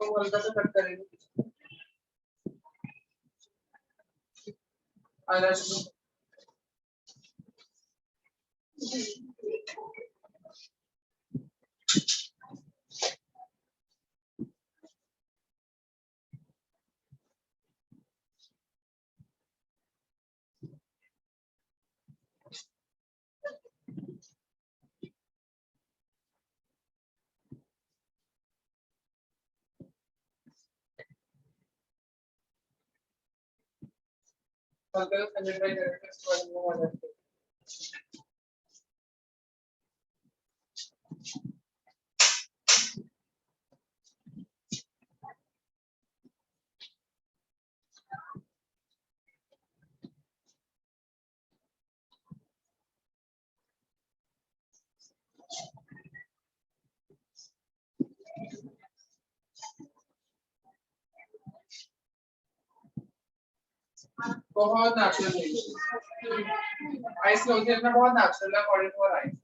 तो हल्का सा कट करेंगे आईलैश हल्का सा सैनिटाइज करेंगे इसके बाद में आ जाएगा बहुत नेचुरल है आइस लोशन में बहुत नेचुरल है अकॉर्डिंग टू आइस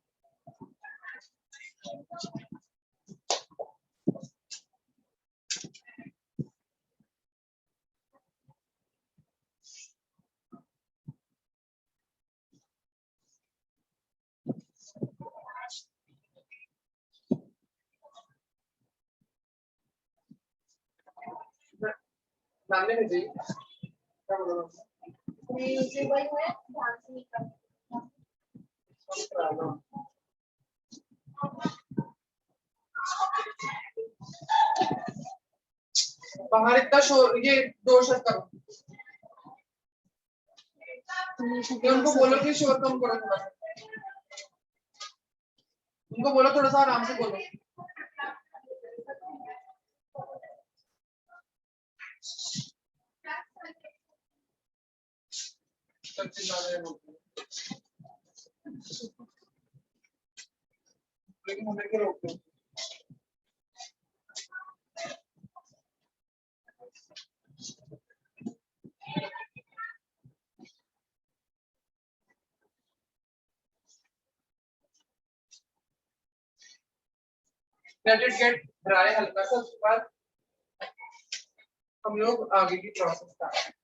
नाम में जी क्या बोल रहा हूँ यूजेबल है ध्यान से निकल बाहर इतना शोर ये डोर शट करो ये उनको बोलो कि शोर कम करो थोड़ा सा उनको बोलो थोड़ा सा आराम से बोलो सब चिल्ला रहे हैं लोग लेकिन हमें क्या रोकते हैं Let it get dry हल्का सा उसके बाद हम लोग आगे की process start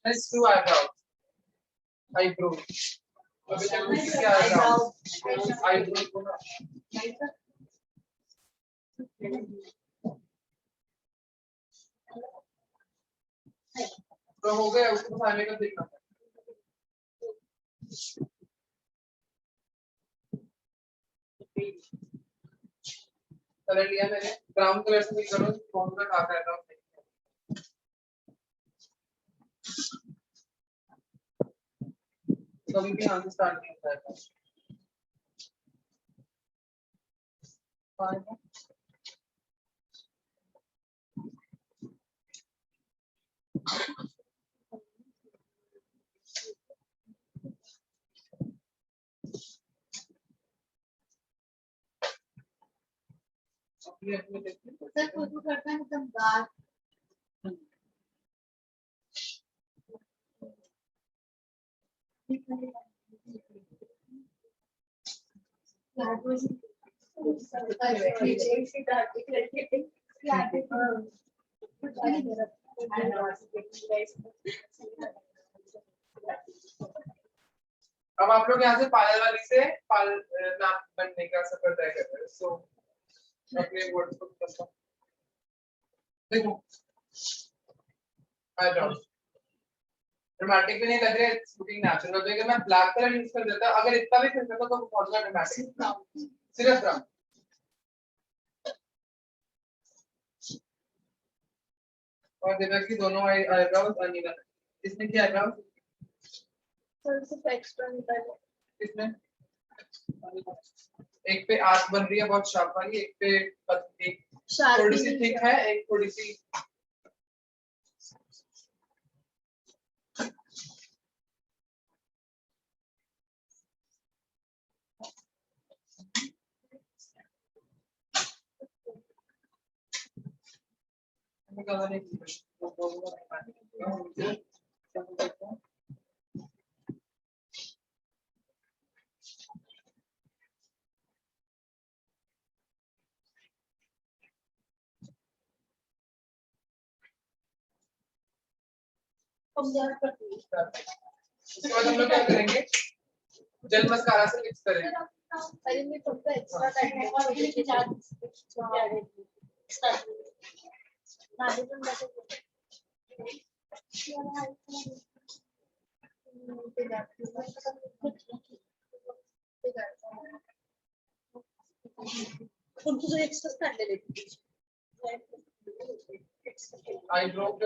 Let's do eyebrows. अभी तक क्या eyebrows को ना तो हो गया, उसको खाने का देखना। कलर लिया मैंने, ब्राउन कलर से फिल करो, कौन सा खाता है ब्राउन। कभी भी हाथ से स्टार्ट नहीं होता है। सर फोटो करता है मतलब गार्ड अब आप लोग यहाँ से पायल वाली से पाल नाम बनने का सफर तय कर रहे हैं। सो अपने वर्ड्स को करता हूँ। देखो आईब्रोज ड्रामेटिक भी नहीं लग रहे, इट्स लुकिंग नेचुरल। तो अगर मैं ब्लैक कलर यूज कर देता, अगर इतना भी कर देता तो बहुत ज्यादा ड्रामेटिक। सिर्फ ब्राउन। और देवर की दोनों आईब्रोज अनइवन है। इसने क्या आईब्रोज सर सिर्फ एक्स्ट्रा निकालो इसमें एक पे आर्क बन रही है बहुत शार्प वाली, एक पे पतली थोड़ी सी थिक है, एक थोड़ी सी उसके बाद हम लोग क्या करेंगे, जेल मस्कारा से मिक्स करेंगे। अरे मैं थोड़ा एक्स्ट्रा करना है और ये चार उनको जो एक्स्ट्रा कर लेते आईब्रो पे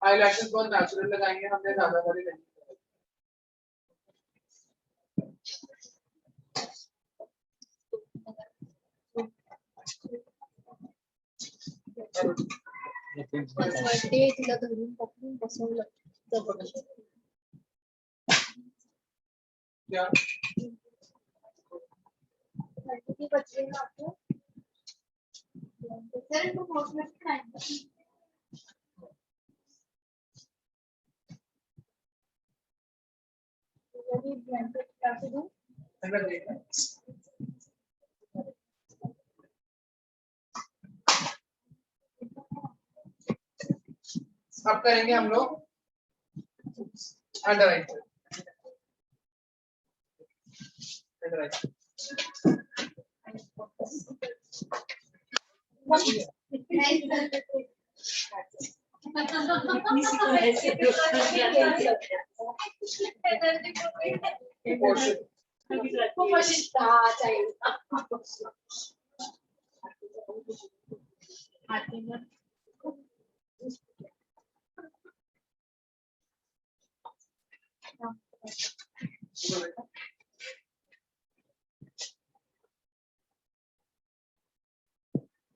आईलैशेस बहुत नेचुरल लगाएंगे, हमने ज्यादा सारी नहीं। ते तिला धरून पकडून बसवलं क्या किती बचले ना आपको सर तो पहुंचना नहीं ये ब्लैंकेट काट दूं अंदर देखना। अब करेंगे हम लोग अंडर आई।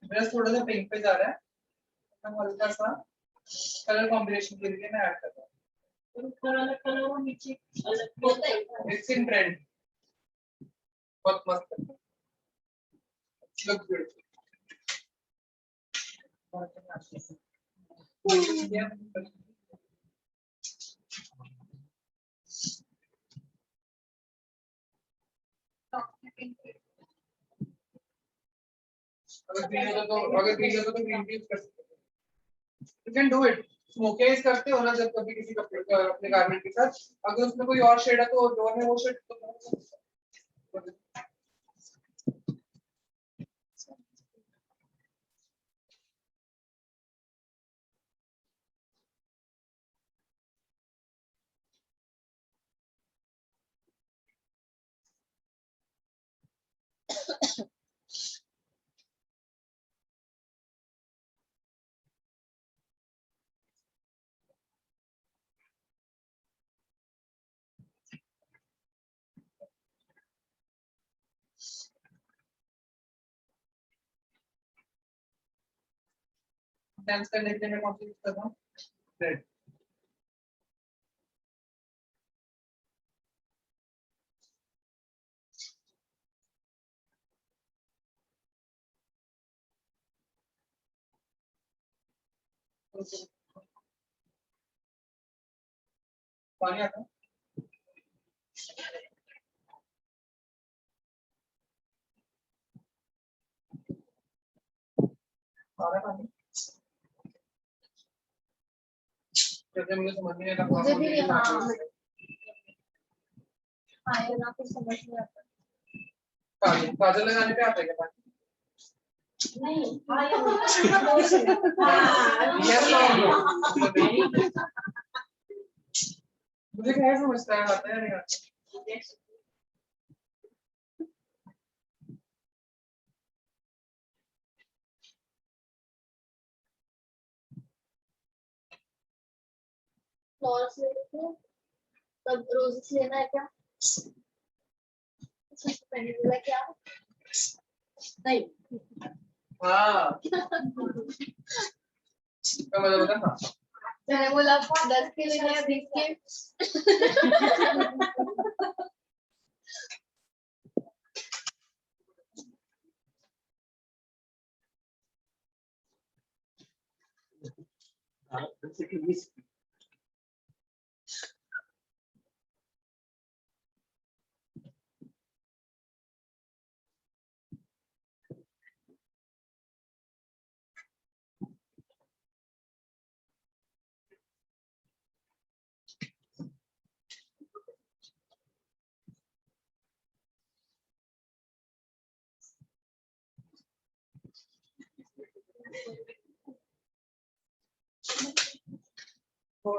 मेरा थोड़ा सा पिंक पे जा रहा है, हम हल्का सा कलर कॉम्बिनेशन के लिए मैं ऐड कर रहा हूँ। कलर नीचे इट्स इन ट्रेंड बहुत मस्त है। Looks beautiful. Yeah. अगर ग्रीन होता तो ग्रीन भी यूज कर सकते हैं। You can do it. Smoking करते हो ना जब कभी किसी कपड़े अपने गारमेंट के साथ, अगर उसमें कोई और शेड है तो डोर में वो शेड तो डांस करने के लिए मैं कौन सी यूज कर रहा हूँ? रेड। पानी आता है? आ रहा है पानी? जैसे मुझे समझ नहीं आता मुझे भी हाँ ना कुछ समझ नहीं आता। काजल लगाने पे आता है क्या पानी? नहीं Yes or no? मुझे क्या समझता है आता है नहीं आता? फ्लॉर्स लेने थे तब रोजेस लेना है क्या? मैंने बोला क्या नहीं हाँ क्या मतलब बता? हाँ मैंने बोला 10 के लेने हैं 20 के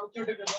छोटे कर लो।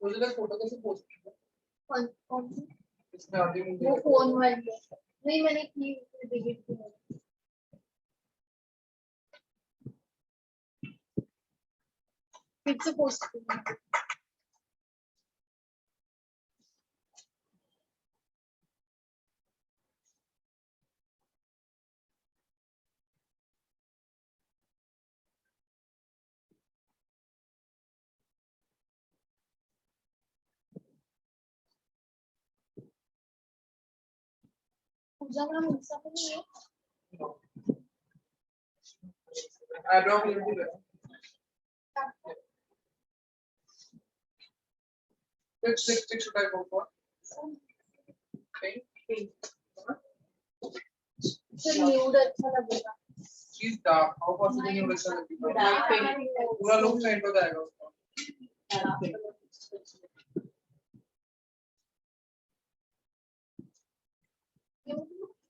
मुझे ना फोटो कैसे पोस्ट किया? कौन सी इसमें आधी मुझे वो फोन वाली नहीं मैंने की डिलीट की फिर से पोस्ट की पूजा नाम इंस्टा पे नहीं है eyebrow will be there. Which lipstick should I go for? Pink. फिर न्यूड अच्छा लगेगा She's dark. How possible you will sell it? पूरा look change हो जाएगा उसका.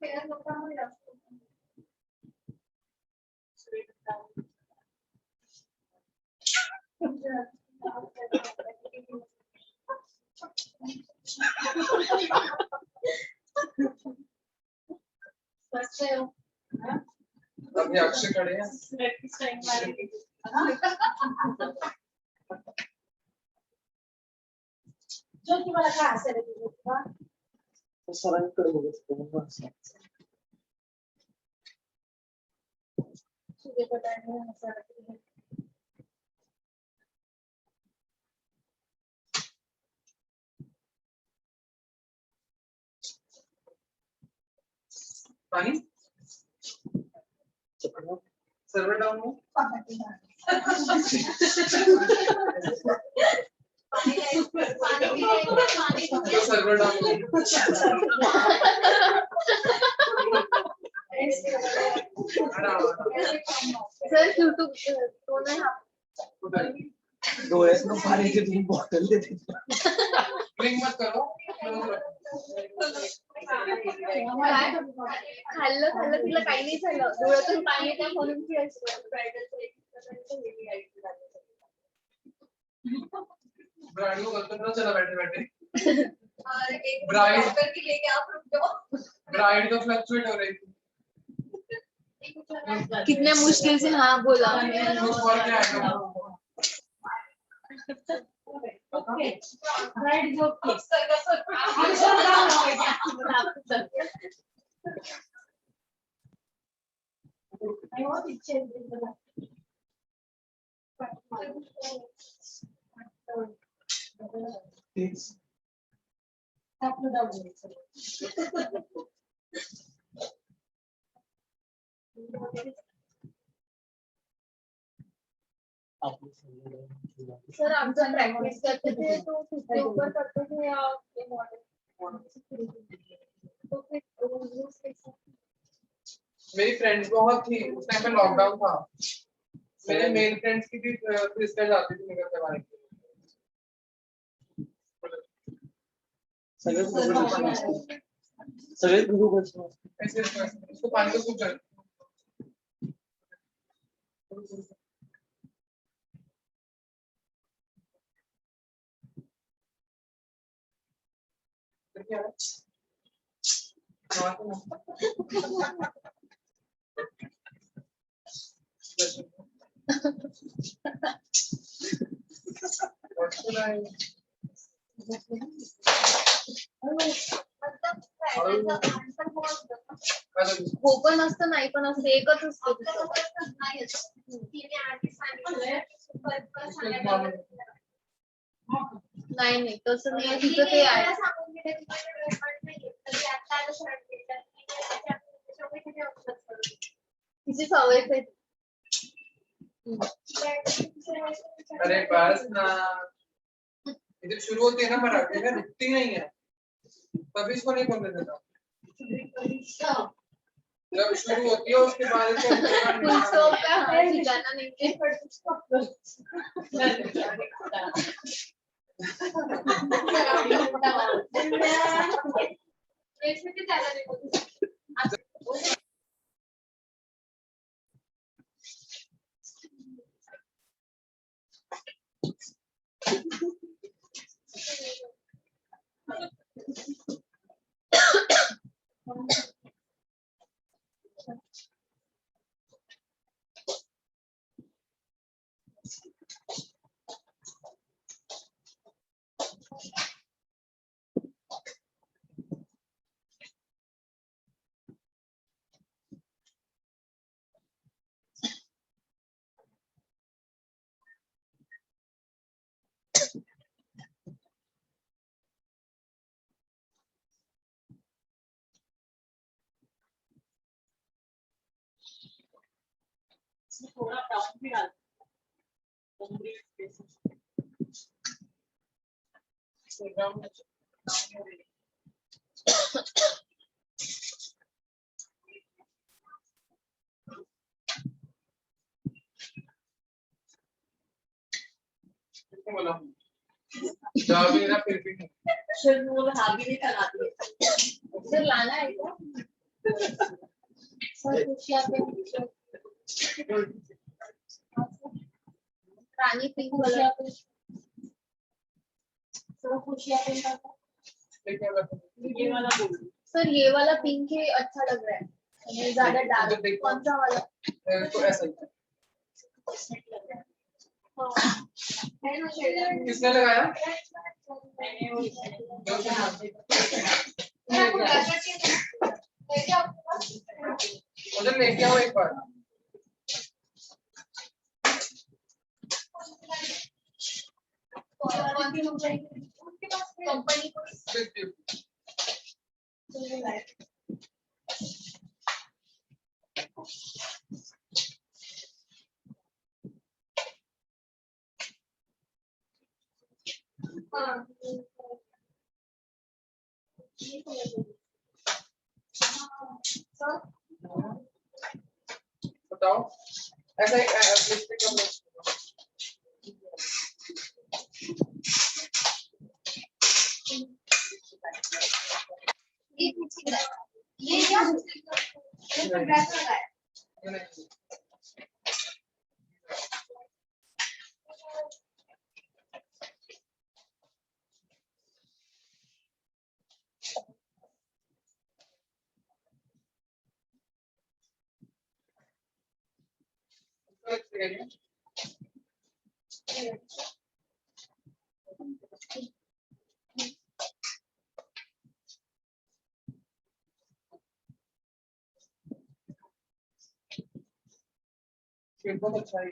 फेयर होता है कैसे हो? अभी अक्षय खड़े हैं। प्रैक्टिस टाइम वाले जो तुम्हाला काय असेल तुझं सरांकडे बघत तुझे पटाने हसायला पानी सर्वर डाउन हो। तो सर्वर डाउन हो। सर यूट्यूब तो नाही डोळ्यातनं पाण्याची तुम्ही बॉटल देते ब्लिंक मत करो। काय खाल्लं खाल्लं तिला काही नाही झालं डोळ्यातून पाणी येतं म्हणून ती ब्राइड को गलत ना चला बैठे बैठे। और एक Bride. डॉक्टर की लेके आप रुक जाओ ब्राइड तो फ्लक्चुएट हो रही थी। कितने मुश्किल से हाँ बोला कुछ और क्या आएगा? ओके राइट जो सर आमचा प्रैक्टिस करते थे तो किसके ऊपर करते थे या ये मॉडल तो फिर रूल्स कैसे मेरी फ्रेंड्स बहुत थी उस टाइम पे लॉकडाउन था। मेरे मेल फ्रेंड्स की भी सिस्टर जाती थी मेकअप करवाने के लिए। सगळे ग्रुप असतो ऐसे इसको पानी को सूख जाए। What should I? हो पण असतं नाही पण असतं एकच असतं नाही नाही तसं नाही तिचं ते आहे तिची सवयच आहे अरे बस ना इधर शुरू होती है ना मराठी में रुकती नहीं है तभी इसको नहीं बोलने देता। जब शुरू होती है उसके बाद इसको फुल स्टॉप का है ठिकाना नहीं थोड़ा डाउन भी डाल बोला जवाब मेरा फिर भी नहीं। फिर वो हावी नहीं लगाती सर लाना है क्या सर कुछ यहाँ पे रानी पिंक कलर। तो खुशियाँ पिंक का लेके आ बैठो। ये वाला बोल सर ये वाला पिंक है, अच्छा लग रहा है, ये ज्यादा डार्क। देखो। कौन सा वाला? तो ऐसा ही है ना शेड? किसने लगाया? मैंने वो जो से नाम। उधर लेके आओ एक बार। कंपनी को हाँ। बताओ ऐसा एक लिपस्टिक का ये कुछ ये क्या ये तो ड्रेस लगा है। बहुत अच्छा है।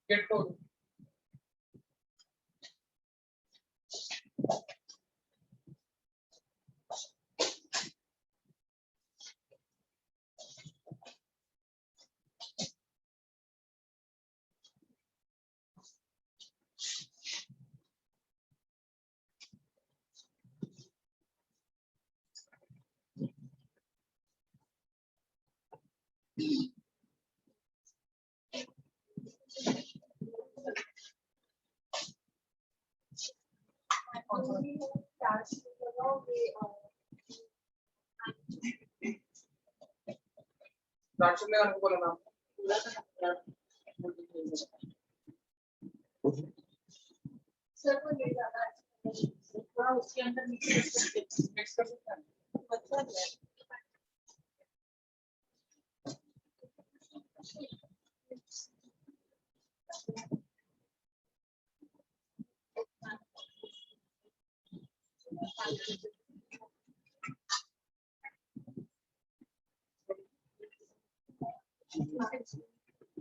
गेट को राक्षस ने हमको बोला नाम। सर को ले जाना है। हाँ उसके अंदर मिक्स कर सकते हैं।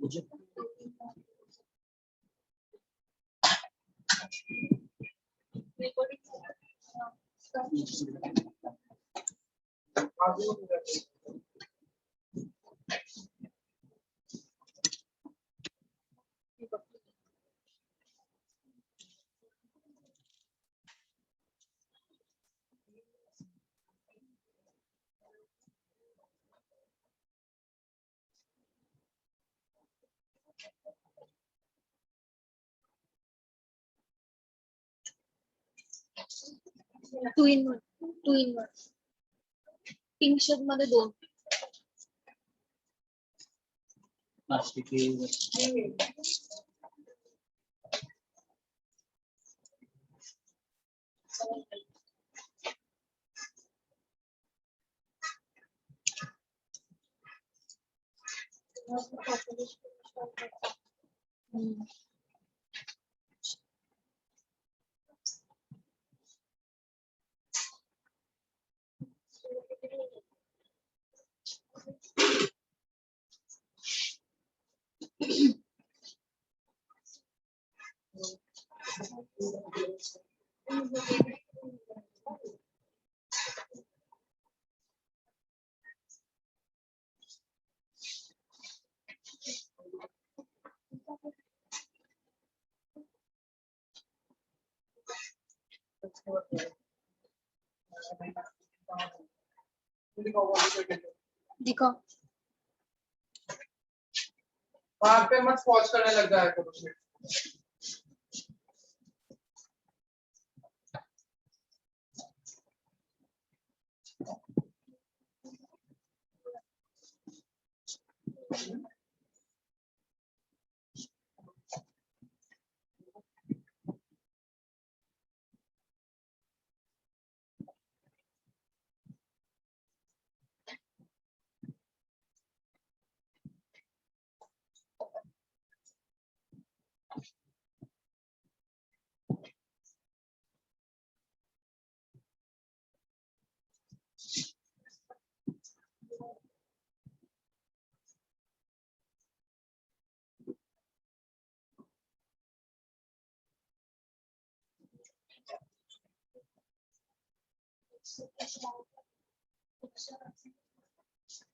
मुझे आगे हो जाते हैं। Two in one pink shirt मध्ये 2 प्लास्टिकी दिखाओ। वहां पे मत पॉज करने लग जाए करो फिर।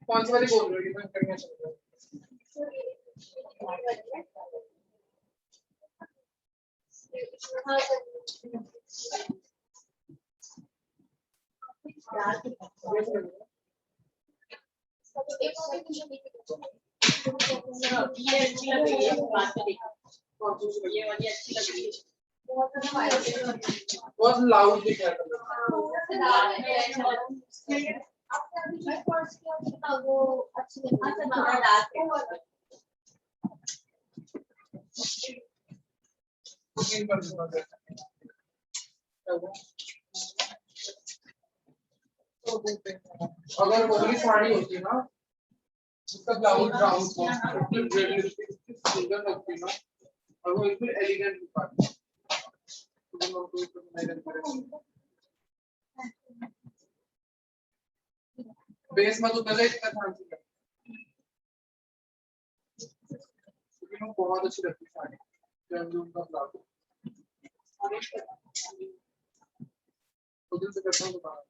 कौन सी वाली बोल रही हो? मैं करना चाहता हूँ। ये अच्छी लग रही है, बात में देखो ये वाली अच्छी लग रही है। बहुत लाउड दिख रहा है। वो अच्छी कुकिंग कर दूंगा। अगर वो वाली साड़ी होती ना, उसका ब्लाउज ब्राउन सुंदर लगती ना, और वो बिल्कुल एलिगेंट दिखती। बेस में तो पहले इतना ध्यान से कर, क्योंकि वो बहुत अच्छी लगती साड़ी जब उनका ब्लाउज उधर से करता हूँ तो बाहर।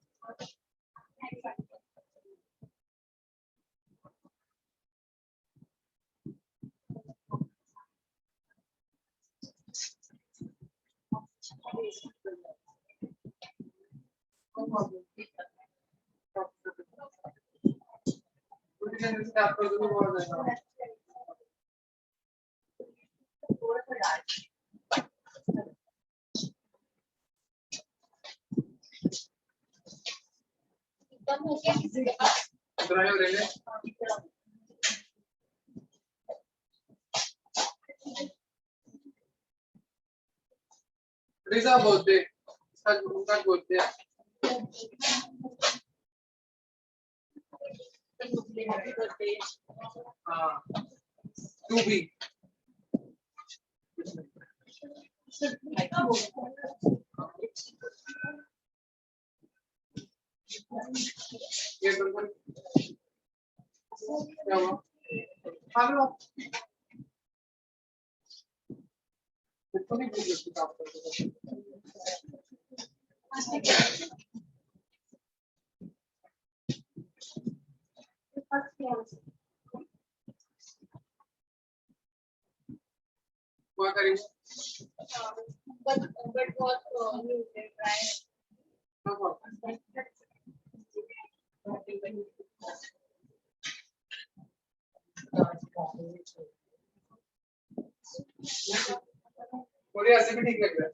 एकदम हो गया। ड्राई हो रही है। रिजा बोलते, सच बोलते हैं। हाँ, तू भी। ये बिल्कुल क्या हुआ? हाँ लो। इसको नहीं भूल सकते आप करते। हुआ करेंगे। but what you can try. No problem. थोड़ी ऐसे भी ठीक लग रहा है।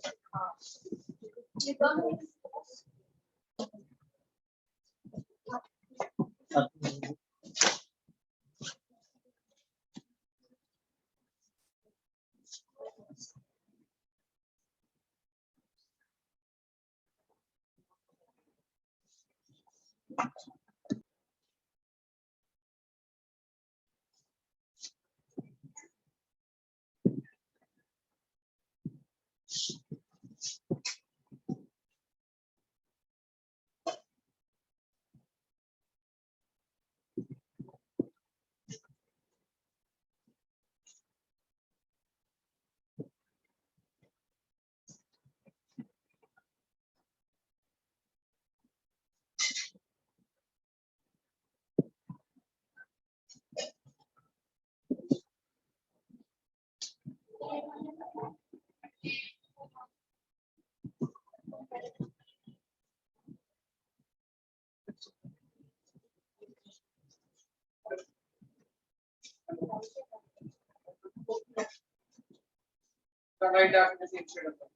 लाइट डार्क में सेम शेड होता है।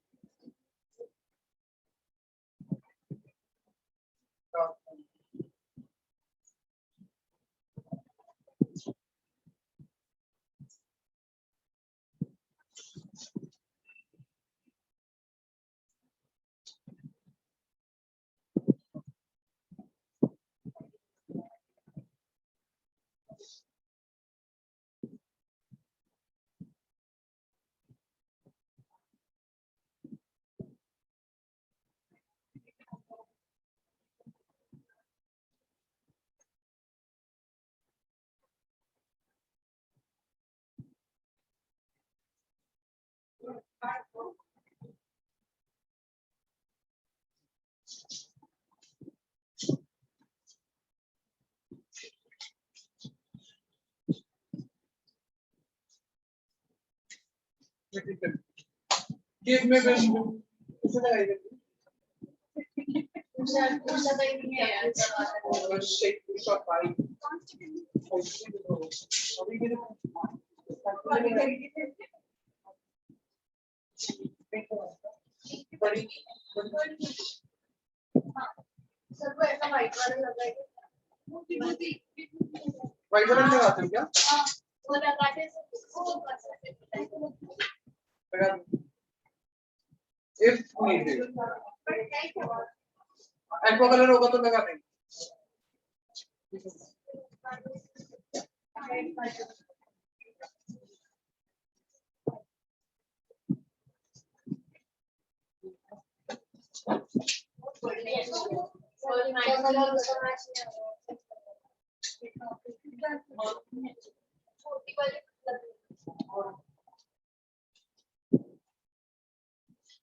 Give me this. Is it right? Shake this up, right? Sir वो ऐसा व्हाइट वाला लगाएंगे Why don't you लगाते हो क्या? वो लगाते हैं वो कर सकते हैं If needed. Aqua color होगा तो लगा देंगे।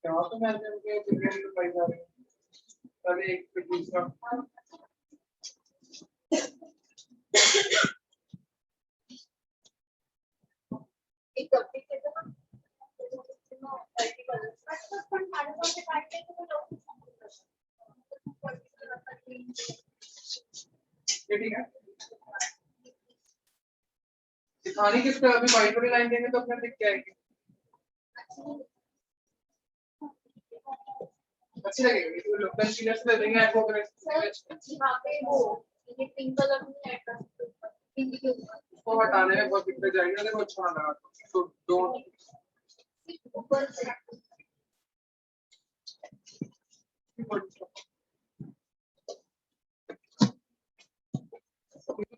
यहाँ तो मैंने उनके बिल्डिंग में पाई जा रही है। पहले एक फिर दूसरा। एक कपड़े के तो ये ठीक है। दिखानी किस पे अभी वाइट वाली लाइन देंगे तो अपने दिख क्या आएगी। अच्छी लगेगी तो लोकल कलर से देंगे आपको अगर यहाँ पे वो ये पिंक कलर में ऐड कर सकते हो पिंक के ऊपर उसको हटाने में बहुत दिक्कत जाएगी अगर वो अच्छा ना लगा तो डोंट ऊपर से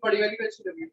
बड़ी वाली भी अच्छी लगी।